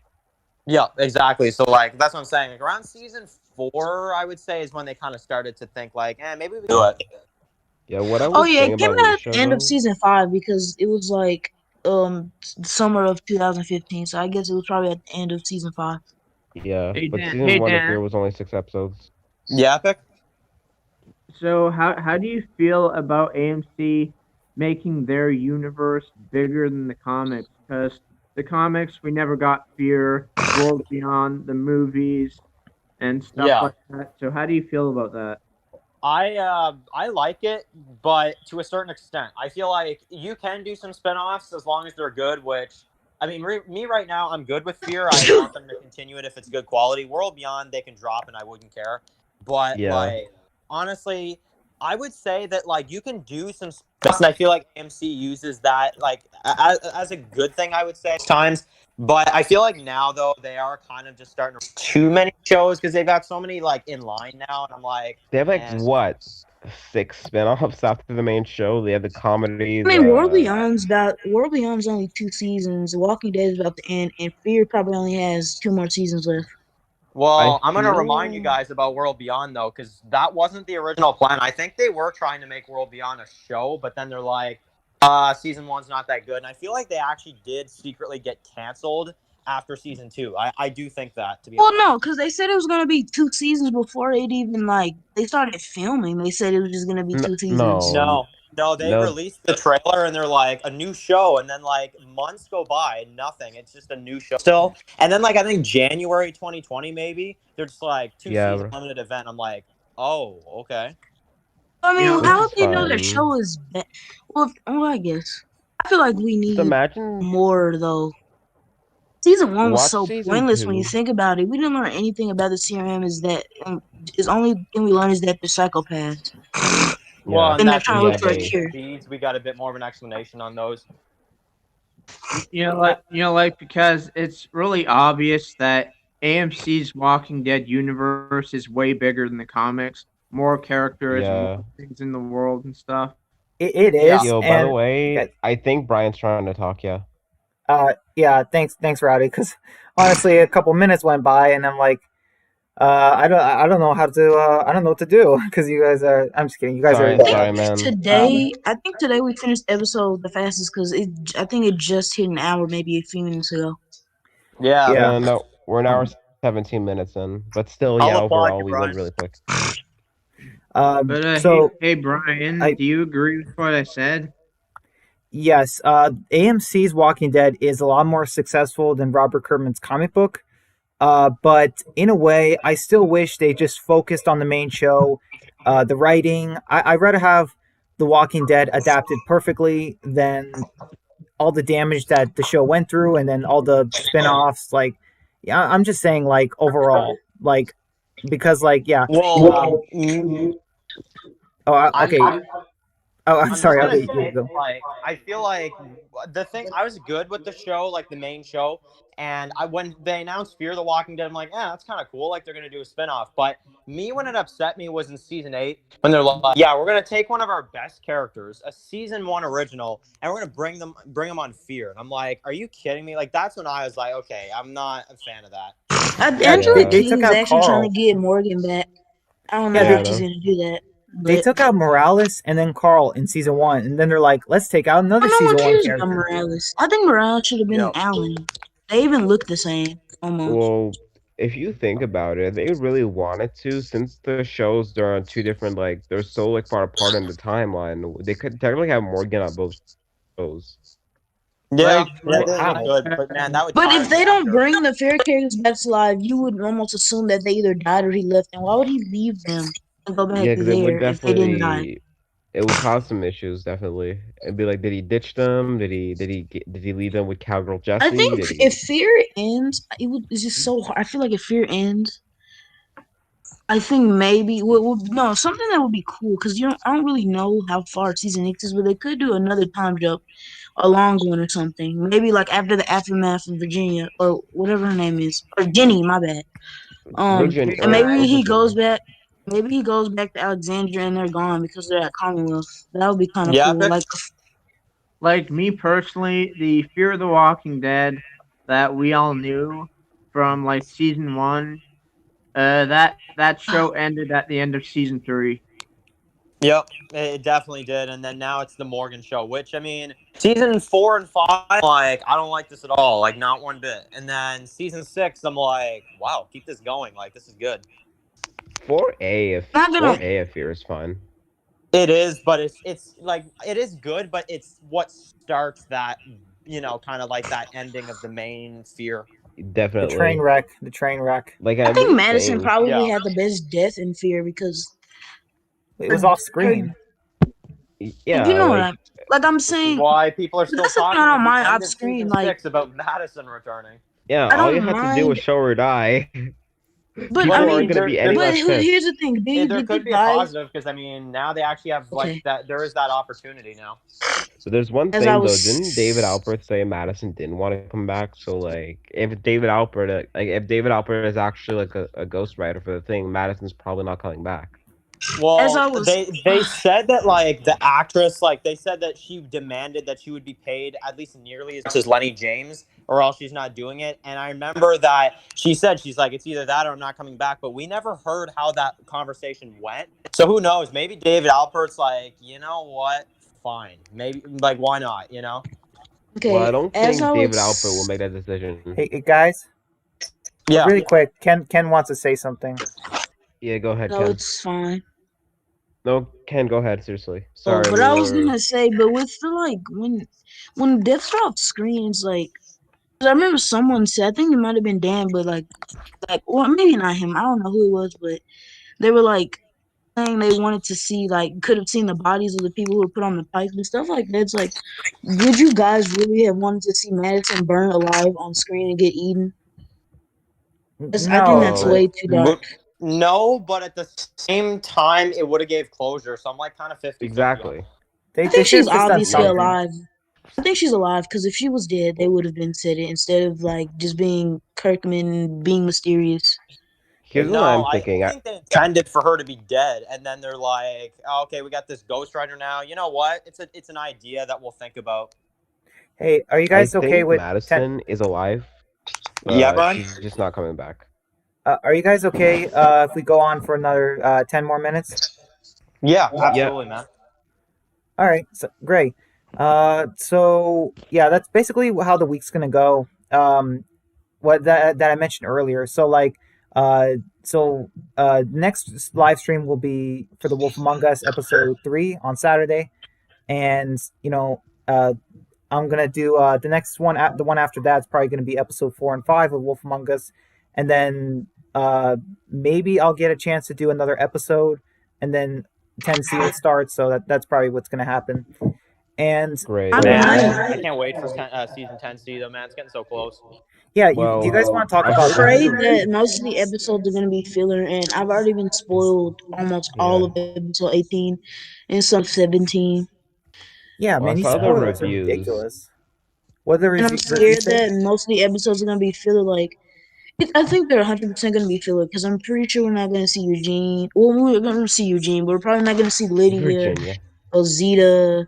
Yeah, exactly. So like that's what I'm saying. Like around season 4, I would say, is when they kind of started to think like, maybe we can do it. Yeah, what I Oh was yeah, saying it came about this out at show the end of though. season 5 because it was like summer of 2015. So I guess it was probably at the end of season 5. Yeah, Hey but Dan, season hey one of Dan. Fear was only 6 episodes. Yeah, Epic. So how do you feel about AMC making their universe bigger than the comics? Because the comics we never got Fear, World Beyond, the movies, and stuff Yeah. like that. So how do you feel about that? I like it, but to a certain extent, I feel like you can do some spinoffs as long as they're good. Which I mean, me right now, I'm good with Fear. I want them to continue it if it's good quality. World Beyond, they can drop, and I wouldn't care. But Yeah. like, honestly, I would say that like you can do some spinoffs, and I feel like AMC uses that like as a good thing. I would say at times. But I feel like now though they are kind of just starting to too many shows because they've got so many like in line now, and I'm like, They have like man. what, 6 spin-offs after the main show? They have the comedy, I mean, the World Beyond's only 2 seasons. The Walking Dead is about to end, and Fear probably only has 2 more seasons left. I Well, I'm going to remind you feel guys about World Beyond, though, because that wasn't the original plan. I think they were trying to make World Beyond a show, but then they're like, season one's not that good. And I feel like they actually did secretly get canceled after season 2. I do think that, to be Well, honest. no, because they said it was gonna be 2 seasons before they'd even like they started filming. They said it was just gonna be 2 seasons. no, No, they no, released the trailer and they're like a new show, and then like months go by and nothing. It's just a new show still. And then like I think January 2020 maybe they're just like two yeah, season limited event. I'm like, oh okay. I You mean, know, which how would is they know the fun. show is bad? Well, I guess I feel like we Just need imagine more though. Season 1 was watch so season pointless when you 2. think about it. We didn't learn anything about the CRM. Is only thing we learned is that they're psychopaths Well, Yeah, and and they're that trying to yeah, look for a DNA they. cure. feeds, we got a bit more of an explanation on those. like because it's really obvious that AMC's Walking Dead universe is way bigger than the comics. More characters, more Yeah. things in the world and stuff. It Yeah. is, Yo, by the and way, guys, I think Brian's trying to talk. Yeah. yeah, thanks, Rowdy. Because honestly, a couple minutes went by, and I'm like, I don't know how to, I don't know what to do because you guys are. I'm just kidding. You guys are. Sorry, man. I think today we finished the episode the fastest because I think it just hit an hour, maybe a few minutes ago. Yeah. Yeah. No, we're an hour Um, 17 minutes in, but still, I'll yeah, applaud overall, you, we went Brian. really quick. But so hey Brian, I do you agree with what I said? yes, AMC's Walking Dead is a lot more successful than Robert Kirkman's comic book. But in a way, I still wish they just focused on the main show. The writing, I'd rather have The Walking Dead adapted perfectly than all the damage that the show went through and then all the spin-offs. Like, yeah, I'm just saying, like, overall. Like, because, like, yeah. Well, Oh, I'm okay. Oh, I'm I'm just sorry. gonna Okay, you say, go. like, I feel like the thing I was good with the show, like the main show, and I when they announced Fear the Walking Dead, I'm like, yeah, that's kind of cool. Like they're gonna do a spinoff. But me, when it upset me was in season 8 when they're like, yeah, we're gonna take one of our best characters, a season 1 original, and we're gonna bring them on Fear. And I'm like, are you kidding me? Like that's when I was like, okay, I'm not a fan of that. Yeah, Angela Yeah. they Key took is out actually trying to Carl. get Morgan back. I don't Yeah, know Yeah, I if she's know. gonna do that, they but took out Morales and then Carl in season 1, and then they're like, let's take out I another don't know season what 1 cares about character. Morales. I think Morales should have been Yep. Alan. They even look the same almost. Well, if you think about it, they really wanted to, since the shows are on two different, like, they're so, like, far apart in the timeline, they could technically have Morgan on both shows. Yeah, yeah, Like, they How? could, but man, that would But tire if the they don't actor. bring the fair characters back to life, you would almost assume that they either died or he left. And why would he leave them and go back Yeah, because it would there if they didn't die? definitely, it would cause some issues, definitely. It'd be like, did he ditch them? Did he leave them with Cowgirl I Jesse? think Did if he? fear ends, it's just so hard. I feel like if fear ends, I think maybe no something that would be cool because I don't really know how far season 8 is, but they could do another time jump, a long one or something. Maybe like after the aftermath of Virginia or whatever her name is, or Jenny. My bad. Virgin And or maybe he goes Virginia? back. Maybe he goes back to Alexandria and they're gone because they're at Commonwealth. That would be kind of Yeah, cool. pick. like me personally, the Fear of the Walking Dead that we all knew from like season 1, that show ended at the end of season 3. Yep, it definitely did. And then now it's the Morgan show, which I mean, season 4 and 5, like I don't like this at all, like not one bit. And then season 6, I'm like, wow, keep this going, like this is good. 4A if Not gonna 4A I fear is fine. It is, but it's like it is good, but it's what starts that kind of like that ending of the main fear. The train Definitely. wreck. The train wreck. Like I I'm think really Madison saying, probably Yeah. had the best death in Fear because It was off screen. you yeah, know what I'm This is saying. why people are But still that's the thing I talking don't at the mind end off of screen. season Like 6 about Madison returning. yeah, I all you don't had to do was mind, show her die. but But I I People aren't mean, mean, gonna be any but less pissed. here's the thing: there did you could be a guys? positive because I mean now they actually have like Okay, that. There is that opportunity now. So there's one as I thing though. was, Didn't David Alpert say Madison didn't want to come back? So like, if David Alpert is actually like a ghostwriter for the thing, Madison's probably not coming back. as Well, I was, they said that like the actress, like they said that she demanded that she would be paid at least nearly as much as Lenny James, or else she's not doing it. And I remember that she said she's like it's either that or I'm not coming back. But we never heard how that conversation went. So who knows? Maybe David Alpert's like, you know what? Fine, maybe like why not? Well, I okay, don't as I think David Alpert will was. make that decision. Hey, guys, Yeah. really quick. Ken wants to say something. Yeah, go ahead, No, Ken. it's fine. No, Ken, go ahead. Seriously. Oh, Sorry, but we I was were. gonna say, but with the like when deaths are off screens, like 'cause I remember someone said, I think it might have been Dan, but like, or maybe not him. I don't know who it was, but they were like saying they wanted to see, like, could have seen the bodies of the people who were put on the pike and stuff like that. It's like, would you guys really have wanted to see Madison burn alive on screen and get eaten? I think No, that's but Well, way too dark. No, but at the same time, it would have gave closure. So I'm like kind of 50-50 on exactly. that. I they think should she's have just done obviously something. alive. I think she's alive because if she was dead, they would have been said it instead of like just being Kirkman being mysterious. Here's what No, I'm I thinking. think they intended for her to be dead, and then they're like, oh, "Okay, we got this ghostwriter now. You know what? It's an idea that we'll think about." Hey, are you I guys okay think with 10? Madison is alive, Yeah, but Brian. she's just not coming back. Are you guys okay if we go on for another 10 more minutes? Yeah, Yeah. absolutely, man. All right, so great. So yeah, that's basically how the week's gonna go. What that I mentioned earlier. So like, uh, next live stream will be for the Wolf Among Us episode 3 on Saturday, and I'm gonna do the next one. The one after that's probably gonna be episode 4 and 5 of Wolf Among Us, and then maybe I'll get a chance to do another episode, and then 10C will start. So that's probably what's gonna happen. And I Great. Man, might I can't wait for season 10C though, man. It's getting so close. yeah, do you Well, guys want to talk I about heard this that? is afraid a that most of the episodes are gonna be filler, and I've already been spoiled almost all yeah. of episode 18 and some 17. Yeah, Well, I man, these saw the spoilers are reviews. ridiculous. What the And I'm reviews scared say? that most of the episodes are gonna be filler. Like, I think they're 100% gonna be filler because I'm pretty sure we're not gonna see Eugene. Well, we're gonna see Eugene, but we're probably not gonna see Lydia, Virginia. Ozita.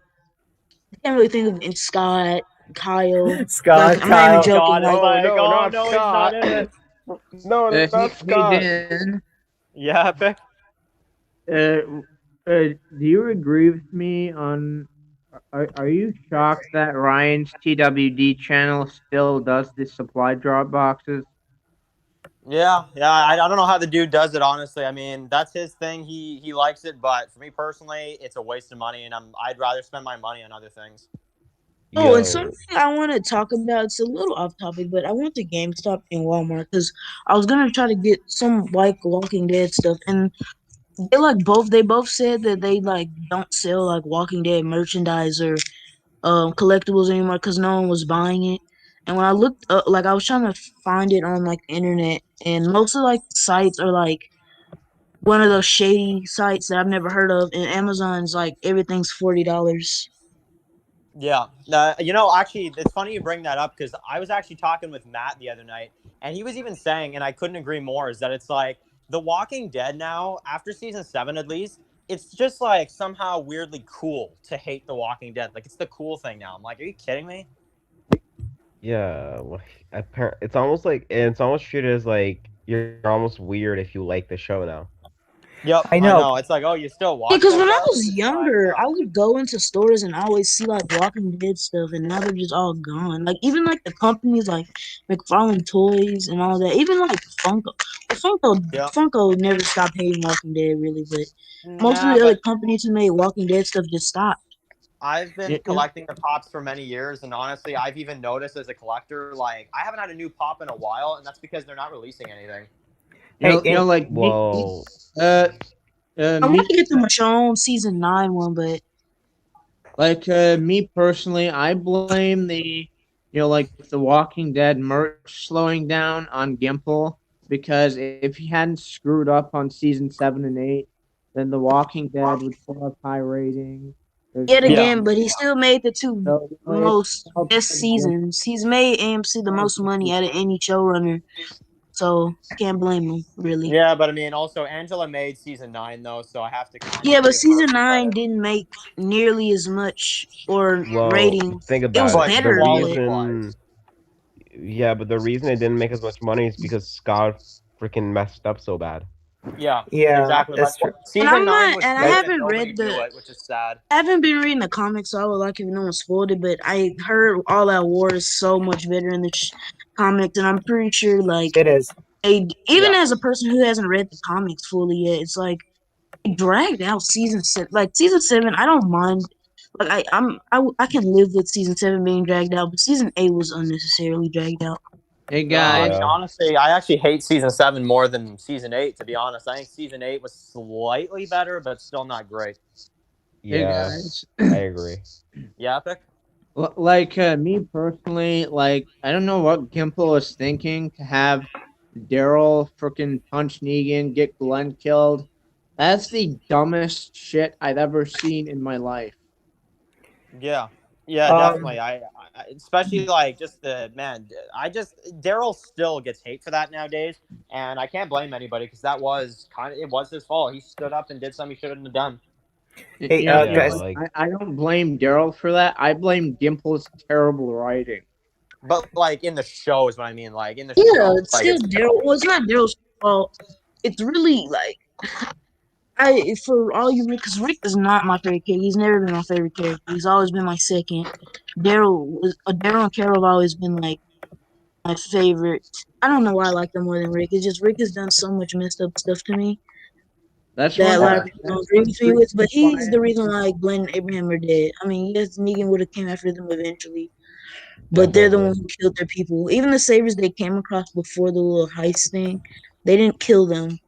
I can't really think of and Scott, Kyle. Scott, I'm not even Kyle. joking. Scott is Like, Oh like, no, oh not no, he's not Scott. in it. No, not Hey, Scott. Dan. Yeah, Epic. Uh, do you agree with me on? Are you shocked that Ryan's TWD channel still does the supply drop boxes? Yeah. I don't know how the dude does it. Honestly, I mean, that's his thing. He likes it, but for me personally, it's a waste of money, and I'd rather spend my money on other things. oh, and Yo, something I want to talk about. It's a little off topic, but I went to GameStop in Walmart because I was gonna try to get some like Walking Dead stuff, and they both said that they like don't sell like Walking Dead merchandise or collectibles anymore because no one was buying it. And when I looked up, like I was trying to find it on like the internet, and most of like the sites are like one of those shady sites that I've never heard of, and Amazon's like everything's $40. Yeah. Actually, it's funny you bring that up because I was actually talking with Matt the other night, and he was even saying, and I couldn't agree more, is that it's like The Walking Dead now, after season 7 at least, it's just like somehow weirdly cool to hate The Walking Dead. Like, it's the cool thing now. I'm like, are you kidding me? yeah. It's almost like it's almost treated as like you're almost weird if you like the show now. Yep, I I know. know. It's like, oh, you still Yeah, watch because that when I stuff? was It's like, younger, I no. would go into stores and I always see like Walking Dead stuff, and now they're just all gone. Like even like the companies like McFarlane Toys and all that. Even like Funko. Yep. Funko never stopped hating Walking Dead really, but most of Nah, the other but companies who made Walking Dead stuff just stopped. I've been You know, collecting the pops for many years, and honestly, I've even noticed as a collector, like I haven't had a new pop in a while, and that's because they're not releasing anything. Hey, like Well, uh, I want to me, get the Michonne season 9 one, but me personally, I blame like the Walking Dead merch slowing down on Gimple because if he hadn't screwed up on season 7 and 8, then the Walking Dead would still have high ratings. There's yet still Yeah. again, but he still made the two so, it's most all best because Gimple. seasons. He's made AMC the most money out of any showrunner, so can't blame him really. Yeah, but I mean, also Angela made season 9 though, so I have to kind Yeah, of but give her season some 9 credit. didn't make nearly as much or well, ratings. think It was about it. But The better, but quality wise, reason, yeah, but the reason it didn't make as much money is because Scott freaking messed up so bad. yeah, yeah, exactly. that's true. and Season I'm 9 not, was and I good, and haven't nobody read knew the, it, which is sad. I haven't been reading the comics, so I would like if no one spoiled it. But I heard All Out War is so much better in the comics, and I'm pretty sure like It is. even Yeah. as a person who hasn't read the comics fully yet, it's like it dragged out season 7. Like season 7, I don't mind. Like I can live with season 7 being dragged out, but season 8 was unnecessarily dragged out. Hey I guys, mean, Yeah. honestly, I actually hate season 7 more than season 8. To be honest, I think season 8 was slightly better, but still not great. hey Yeah, guys. I agree. Yeah, Epic. Like me personally, like I don't know what Gimple is thinking to have Daryl freaking punch Negan, get Glenn killed. That's the dumbest shit I've ever seen in my life. Yeah, yeah, Um, definitely. Especially like just the man. I just Daryl still gets hate for that nowadays, and I can't blame anybody because that was it was his fault. He stood up and did something he shouldn't have done. hey, Yeah, guys. Like like I don't blame Daryl for that. I blame Gimple's terrible writing. But like in the show is what I mean. Like in the Yeah, show, it's like still it's Daryl. Well, it's not Daryl's fault. It's really like for all you Rick, because Rick is not my favorite character. He's never been my favorite character. He's always been my second. Daryl and Carol have always been like my favorite. I don't know why I like them more than Rick. It's just Rick has done so much messed up stuff to me That's that a one. lot of yeah, people don't That's agree one with me with. reason But he's why. the reason why Glenn and Abraham are dead. I mean, yes, Negan would have came after them eventually, but they're the definitely. ones who killed their people. Even the savers they came across before the little heist thing, they didn't kill them.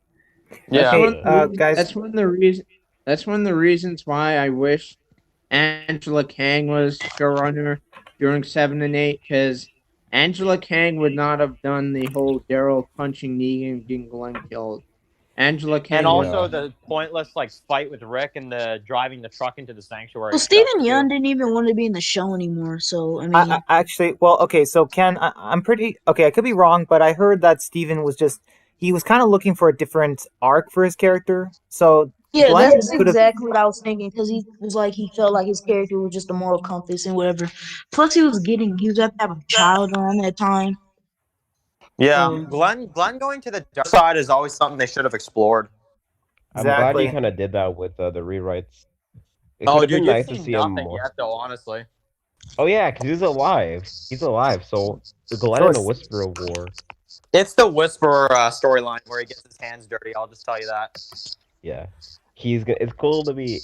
That's yeah. Hey, one. Yeah. guys. That's one of the reason. That's one of the reasons why I wish Angela Kang was showrunner during 7 and 8, because Angela Kang would not have done the whole Daryl punching Negan and getting Glenn killed. Angela And Kang would also Yeah. the pointless like fight with Rick and the driving the truck into the Well, sanctuary stuff Stephen too. Young didn't even want to be in the show anymore. So I mean, I actually, well, okay. So Ken, I'm pretty okay. I could be wrong, but I heard that Steven was just he was kind of looking for a different arc for his character. So yeah, Glenn that's could have. exactly what I was thinking because he was like he felt like his character was just a moral compass and whatever. Plus, he was at to have a child around that time. Yeah, So Glenn going to the dark side is always something they should have explored. I'm glad he Exactly. kind of did that with the rewrites. It could Oh, have dude, been you've nice to seen see him nothing more. yet, though. Honestly. Oh yeah, because he's alive. He's alive. So Glenn So and the it's Whisper of War. It's the Whisperer storyline where he gets his hands dirty. I'll just tell you that. Yeah, he's gonna. It's cool to see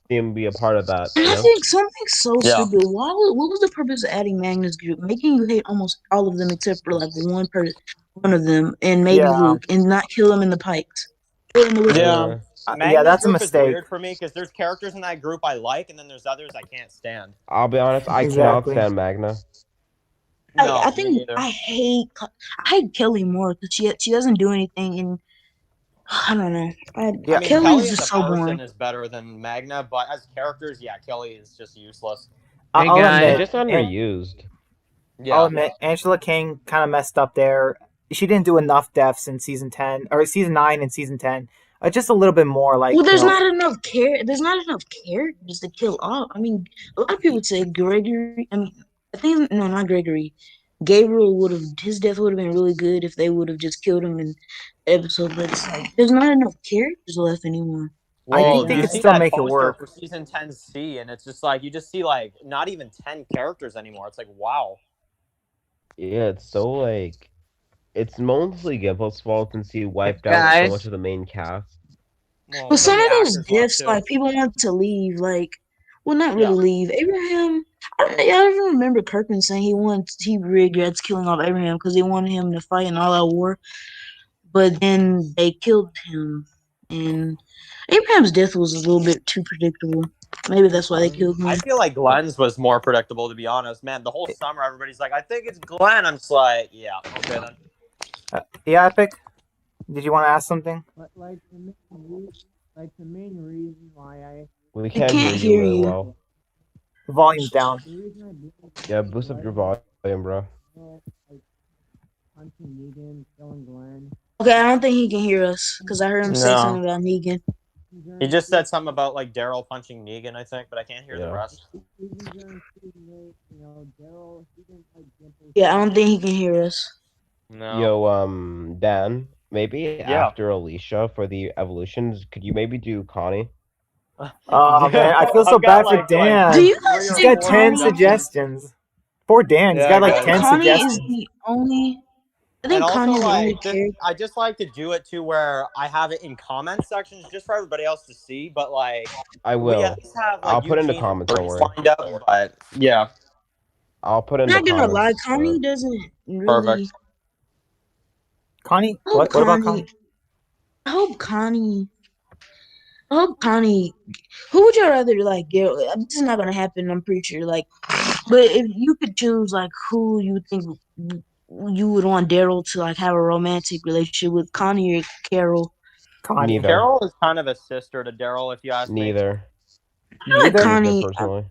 him be a part of that. and You I know. think something so Yeah. stupid. What was the purpose of adding Magnus Group, making you hate almost all of them except for like one of them, and maybe yeah, Luke, and not kill him in the pikes, or in the whisper. Yeah. Uh, yeah. Magnus That's a group is mistake. weird for me because there's characters in that group I like, and then there's others I can't stand. I'll be honest. I cannot Exactly. stand Magna. No, I me think either. I hate Kelly more because she doesn't do anything, and I don't know. Yeah. I mean, Kelly's Kelly as just a so person boring. is better than Magna, but as characters, yeah, Kelly is just useless. Hey I'll She's guys, admit, just underused. I'll Yeah. admit, Angela King kind of messed up there. She didn't do enough deaths in season 10 or season 9 and season 10. Just a little bit more, like Well, there's not enough There's not enough characters to kill off. I mean, a lot of people say Gregory. I mean, I think no, not Gregory. Gabriel would have his death would have been really good if they would have just killed him in the episode. But it's like there's not enough characters left anymore. I Well, think they you could see still that make it poster work. for season 10C, and it's just like you just see like not even 10 characters anymore. It's like wow. Yeah, it's so like it's mostly Gimple's fault since he wiped out so Guys. much of the main cast. Well, But so some many of those actors left deaths, too. like people want to leave, like well, not Yeah. really leave. Abraham, I even remember Kirkman saying he regrets killing off Abraham because they wanted him to fight in all out war, but then they killed him, and Abraham's death was a little bit too predictable. Maybe that's why they killed I him. feel like Glenn's was more predictable, to be honest. Man, the whole summer everybody's like, I think it's Glenn. I'm just like, yeah, okay then. Yeah, Epic. Did you want to ask something? But like the main reason why We can't can't hear hear you really you. well. The volume's down. the reason I did Yeah, boost up your volume, bro. like punching Negan, killing Glenn. Okay, I don't think he can hear us because I heard him say No. something about Negan. He just said something about like Daryl punching Negan, I think, but I can't hear the Yeah. rest. Even during season 8, Daryl, he didn't like Gimple. Yeah, I don't think he can hear us. No. Yo, Dan, maybe Yeah. after Alicia for the evolutions, could you maybe do Connie? Oh man, I feel so I've got, bad for like, Dan. Do you three guys or He's think got 10 Connie? suggestions. Poor Dan, he's Yeah, got like guys. 10 Connie is suggestions. the only. I And think also, Connie is the only like, character. I just like to do it to where I have it in comment sections just for everybody else to see. But like, I we will. at least have like I'll put in the Eugene and comments, don't Bruce worry. lined up. But yeah, I'll put in I'm the not gonna lie, comments. Connie doesn't really. perfect. Connie? I hope What about Connie? I hope Connie. I hope Connie. Who would you rather like get? This is not gonna happen. I'm pretty sure. Like, but if you could choose, like, who you think you would want Daryl to like have a romantic relationship with, Connie or Carol? Connie. Neither. Carol is kind of a sister to Daryl, if you ask me. Neither. I feel like Neither? Connie. Neither personally.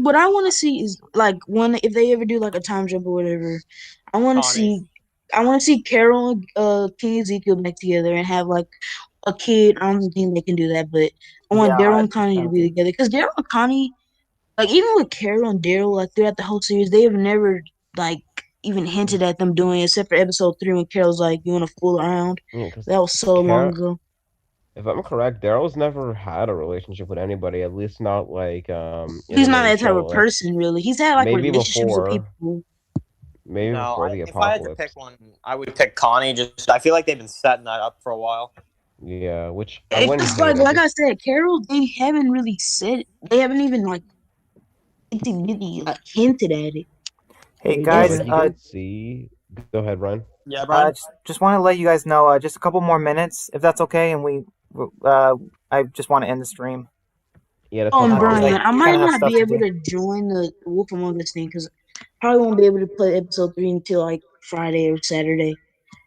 What I want to see is like if they ever do like a time jump or whatever, I want to Connie. see Carol and King Ezekiel back together and have like a kid. I don't think they can do that, but I want Yeah, Daryl and Connie I to don't be think- together because Daryl and Connie, like even with Carol and Daryl, like throughout the whole series, they have never like even hinted at them doing it, except for episode 3 when Carol's like, "You want to fool around?" Yeah, 'cause That was so long ago. if I'm correct, Daryl's never had a relationship with anybody, at least not like in He's the not main that type show. of Like, person, really. He's had like maybe relationships with before. people. Maybe No, before the if I had to apocalypse. pick one, I would pick Connie. Just I feel like they've been setting that up for a while. Yeah, which I It's wouldn't just hate. like I said, Carol. They haven't really said. They haven't even like really like hinted at it. Hey Yeah, guys, like you can see. Go ahead, Ryan. Yeah, Brian. just want to let you guys know just a couple more minutes, if that's okay, and I just want to end the stream. Yeah, that's Oh, no and problem. Brian, I might kinda have not stuff be to able do. to join the Wolf Among Us thing because probably won't be able to play episode 3 until like Friday or Saturday,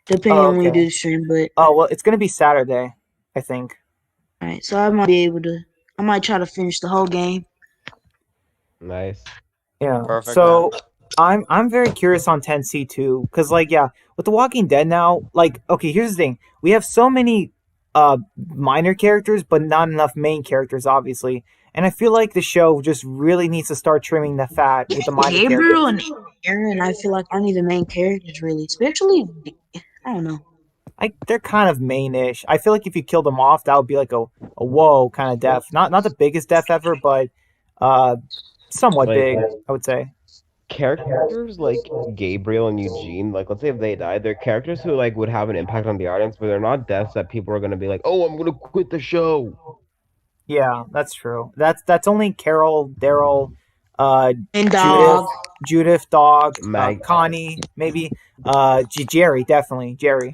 depending on when we do Okay. the stream. But Oh well, it's gonna be Saturday, I think. all right, so I might be able to. I might try to finish the whole game. Nice. Yeah. Perfect, So I'm very curious on 10C too, because like with The Walking Dead now, like okay, here's the thing: we have so many minor characters, but not enough main characters, obviously. And I feel like the show just really needs to start trimming the fat with the minor Gabriel characters. and Aaron, I feel like aren't even main characters really, especially. I don't know. Like they're kind of main-ish. I feel like if you killed them off, that would be like a whoa kind of death. Not the biggest death ever, but somewhat Like- big, I would say. Characters like Gabriel and Eugene, like let's say if they died, they're characters who like would have an impact on the audience, but they're not deaths that people are gonna be like, oh, I'm gonna quit the show. Yeah, that's true. That's only Carol, Daryl, And dog. Judith, Dog, Mag- Connie, maybe Jerry, definitely Jerry.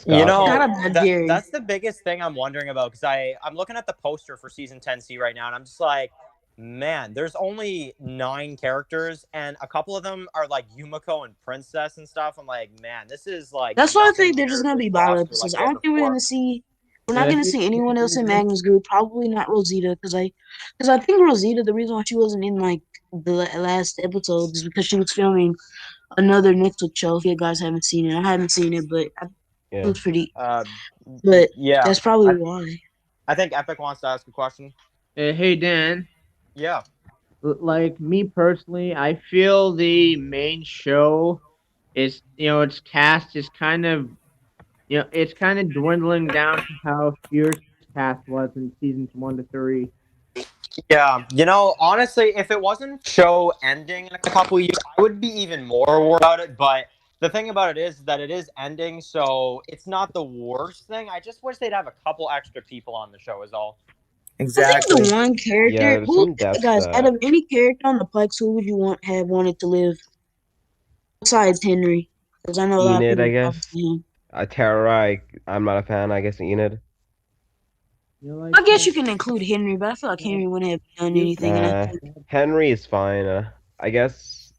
You Scott. know, Forgot about Jerry. that's the biggest thing I'm wondering about because I'm looking at the poster for season 10C right now, and I'm just like, man, there's only 9 characters, and a couple of them are like Yumiko and Princess and stuff. I'm like, man, this is like. That's why I nothing think they're just near gonna this be bottle roster episodes. like I they don't had think we're before. gonna see. We're not Yeah. gonna see anyone else in Magnum's group. Probably not Rosita, because I think Rosita. The reason why she wasn't in like the last episode is because she was filming another Netflix show. If you guys haven't seen it, I haven't seen it, but it Yeah. was pretty. Uh, But yeah, that's probably why. I think Epic wants to ask a question. Hey Dan, Yeah. Like me personally, I feel the main show is, its cast is kind of, it's kind of dwindling down to how Fierce cast was in seasons 1 to 3. Yeah, honestly, if it wasn't show ending in a couple years, I would be even more worried about it. But the thing about it is that it is ending, so it's not the worst thing. I just wish they'd have a couple extra people on the show, is all. I Exactly. think the one Yeah, character there's who some depth. guys out of any character on the Plex, who would you have wanted to live besides Henry? Because I know a lot of Enid, people I would probably guess. say him. Terra, I'm not a fan. I guess Enid. Like I guess you can include Henry, but I feel like Henry wouldn't have done anything, and I think Henry is fine. I guess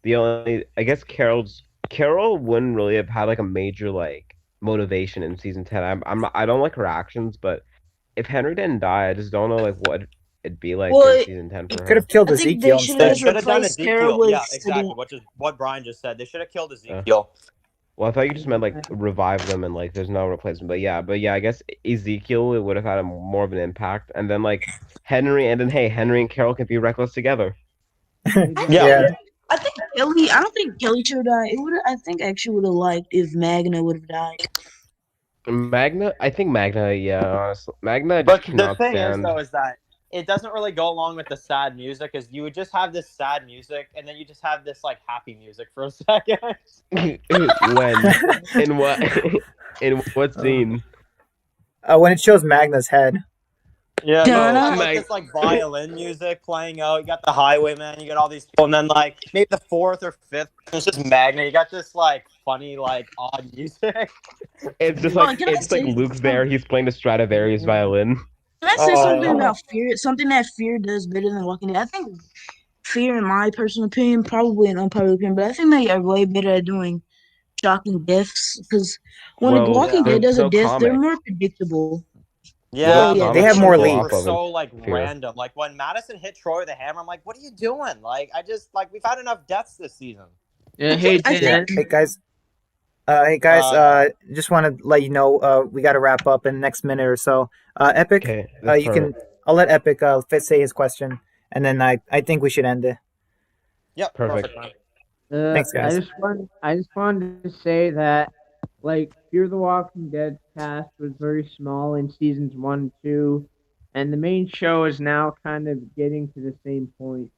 Carol wouldn't really have had like a major like motivation in season 10. I don't like her actions, but if Henry didn't die, I just don't know like what it'd be like well, in season 10 for Could her. have killed I think they Ezekiel should They have instead. should have done replaced Carol Ezekiel. with Yeah, exactly. Which is what Brian just said. They should have killed Ezekiel. Well, I thought you just meant like revive them and like there's no replacement. But yeah, I guess Ezekiel it would have had more of an impact, and then like Henry, and then hey, Henry and Carol can be reckless together. Yeah. I think Kelly. I don't think Kelly should have died. It would. I think actually would have liked if Magna would have died. I think Magna, yeah, honestly, Magna I just But the cannot thing is, stand. though, is that it doesn't really go along with the sad music, because you would just have this sad music, and then you just have this like happy music for a second. When in what in what scene? When it shows Magna's head. Yeah, Dun- you got dun- like this like violin music playing out. You got the Highwayman. You got all these people, and then like maybe the fourth or fifth, it's just Magna. You got this like funny like odd music. It's just Oh, like can I it's like say- Luke's there. He's playing the Stradivarius violin. Can I say something Oh. about Fear? Something that Fear does better than Walking Dead. I think Fear, in my personal opinion, probably an unpopular opinion, but I think they are way better at doing shocking deaths. Because when Well, Walking Dead there's does a no death, they're comic. more predictable. Yeah, yeah, they have more visuals leads. were so like Fear. random. Like when Madison hit Troy with a hammer, I'm like, what are you doing? Like I just like we've had enough deaths this season. Hey, I Dan. think- Hey guys, just want to let you know we got to wrap up in the next minute or so. Epic, Okay, that's you can. I'll let Epic say his question, and then I think we should end it. Yep, Perfect. man. Thanks, guys. I just wanted to say that, like, Fear the Walking Dead cast was very small in seasons 1 and 2, and the main show is now kind of getting to the same point.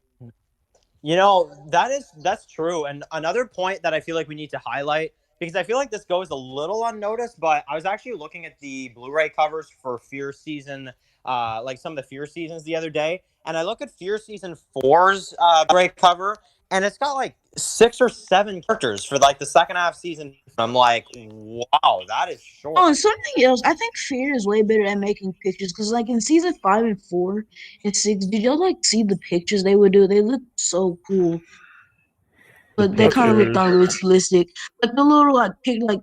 That's true. And another point that I feel like we need to highlight, because I feel like this goes a little unnoticed, but I was actually looking at the Blu-ray covers for Fear season, like some of the Fear seasons the other day, and I look at Fear season 4's Blu-ray cover, and it's got like 6 or 7 characters for like the second half season. I'm like, wow, that is short. Oh, and something else. I think Fear is way better at making pictures because, like, in season 5 and 4 and 6, did y'all like see the pictures they would do? They look so cool, but they kind of looked unrealistic. Like the little like pic, like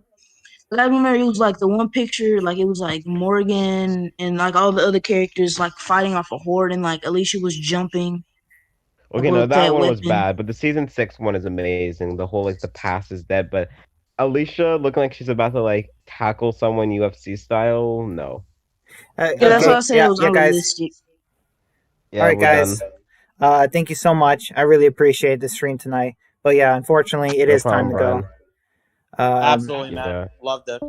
I remember it was like the one picture, like it was like Morgan and like all the other characters like fighting off a horde, and like Alicia was jumping. Okay, no, with that one was weapon. bad, but the season 6 one is amazing. The whole like the past is dead, but Alicia looking like she's about to like tackle someone UFC style. No. Yeah, that's why I said it was guys. unrealistic. Yeah, All right, we're guys. done. Thank you so much. I really appreciate the stream tonight. But yeah, unfortunately, it No is time to problem, go. Absolutely, man. Yeah. Loved it.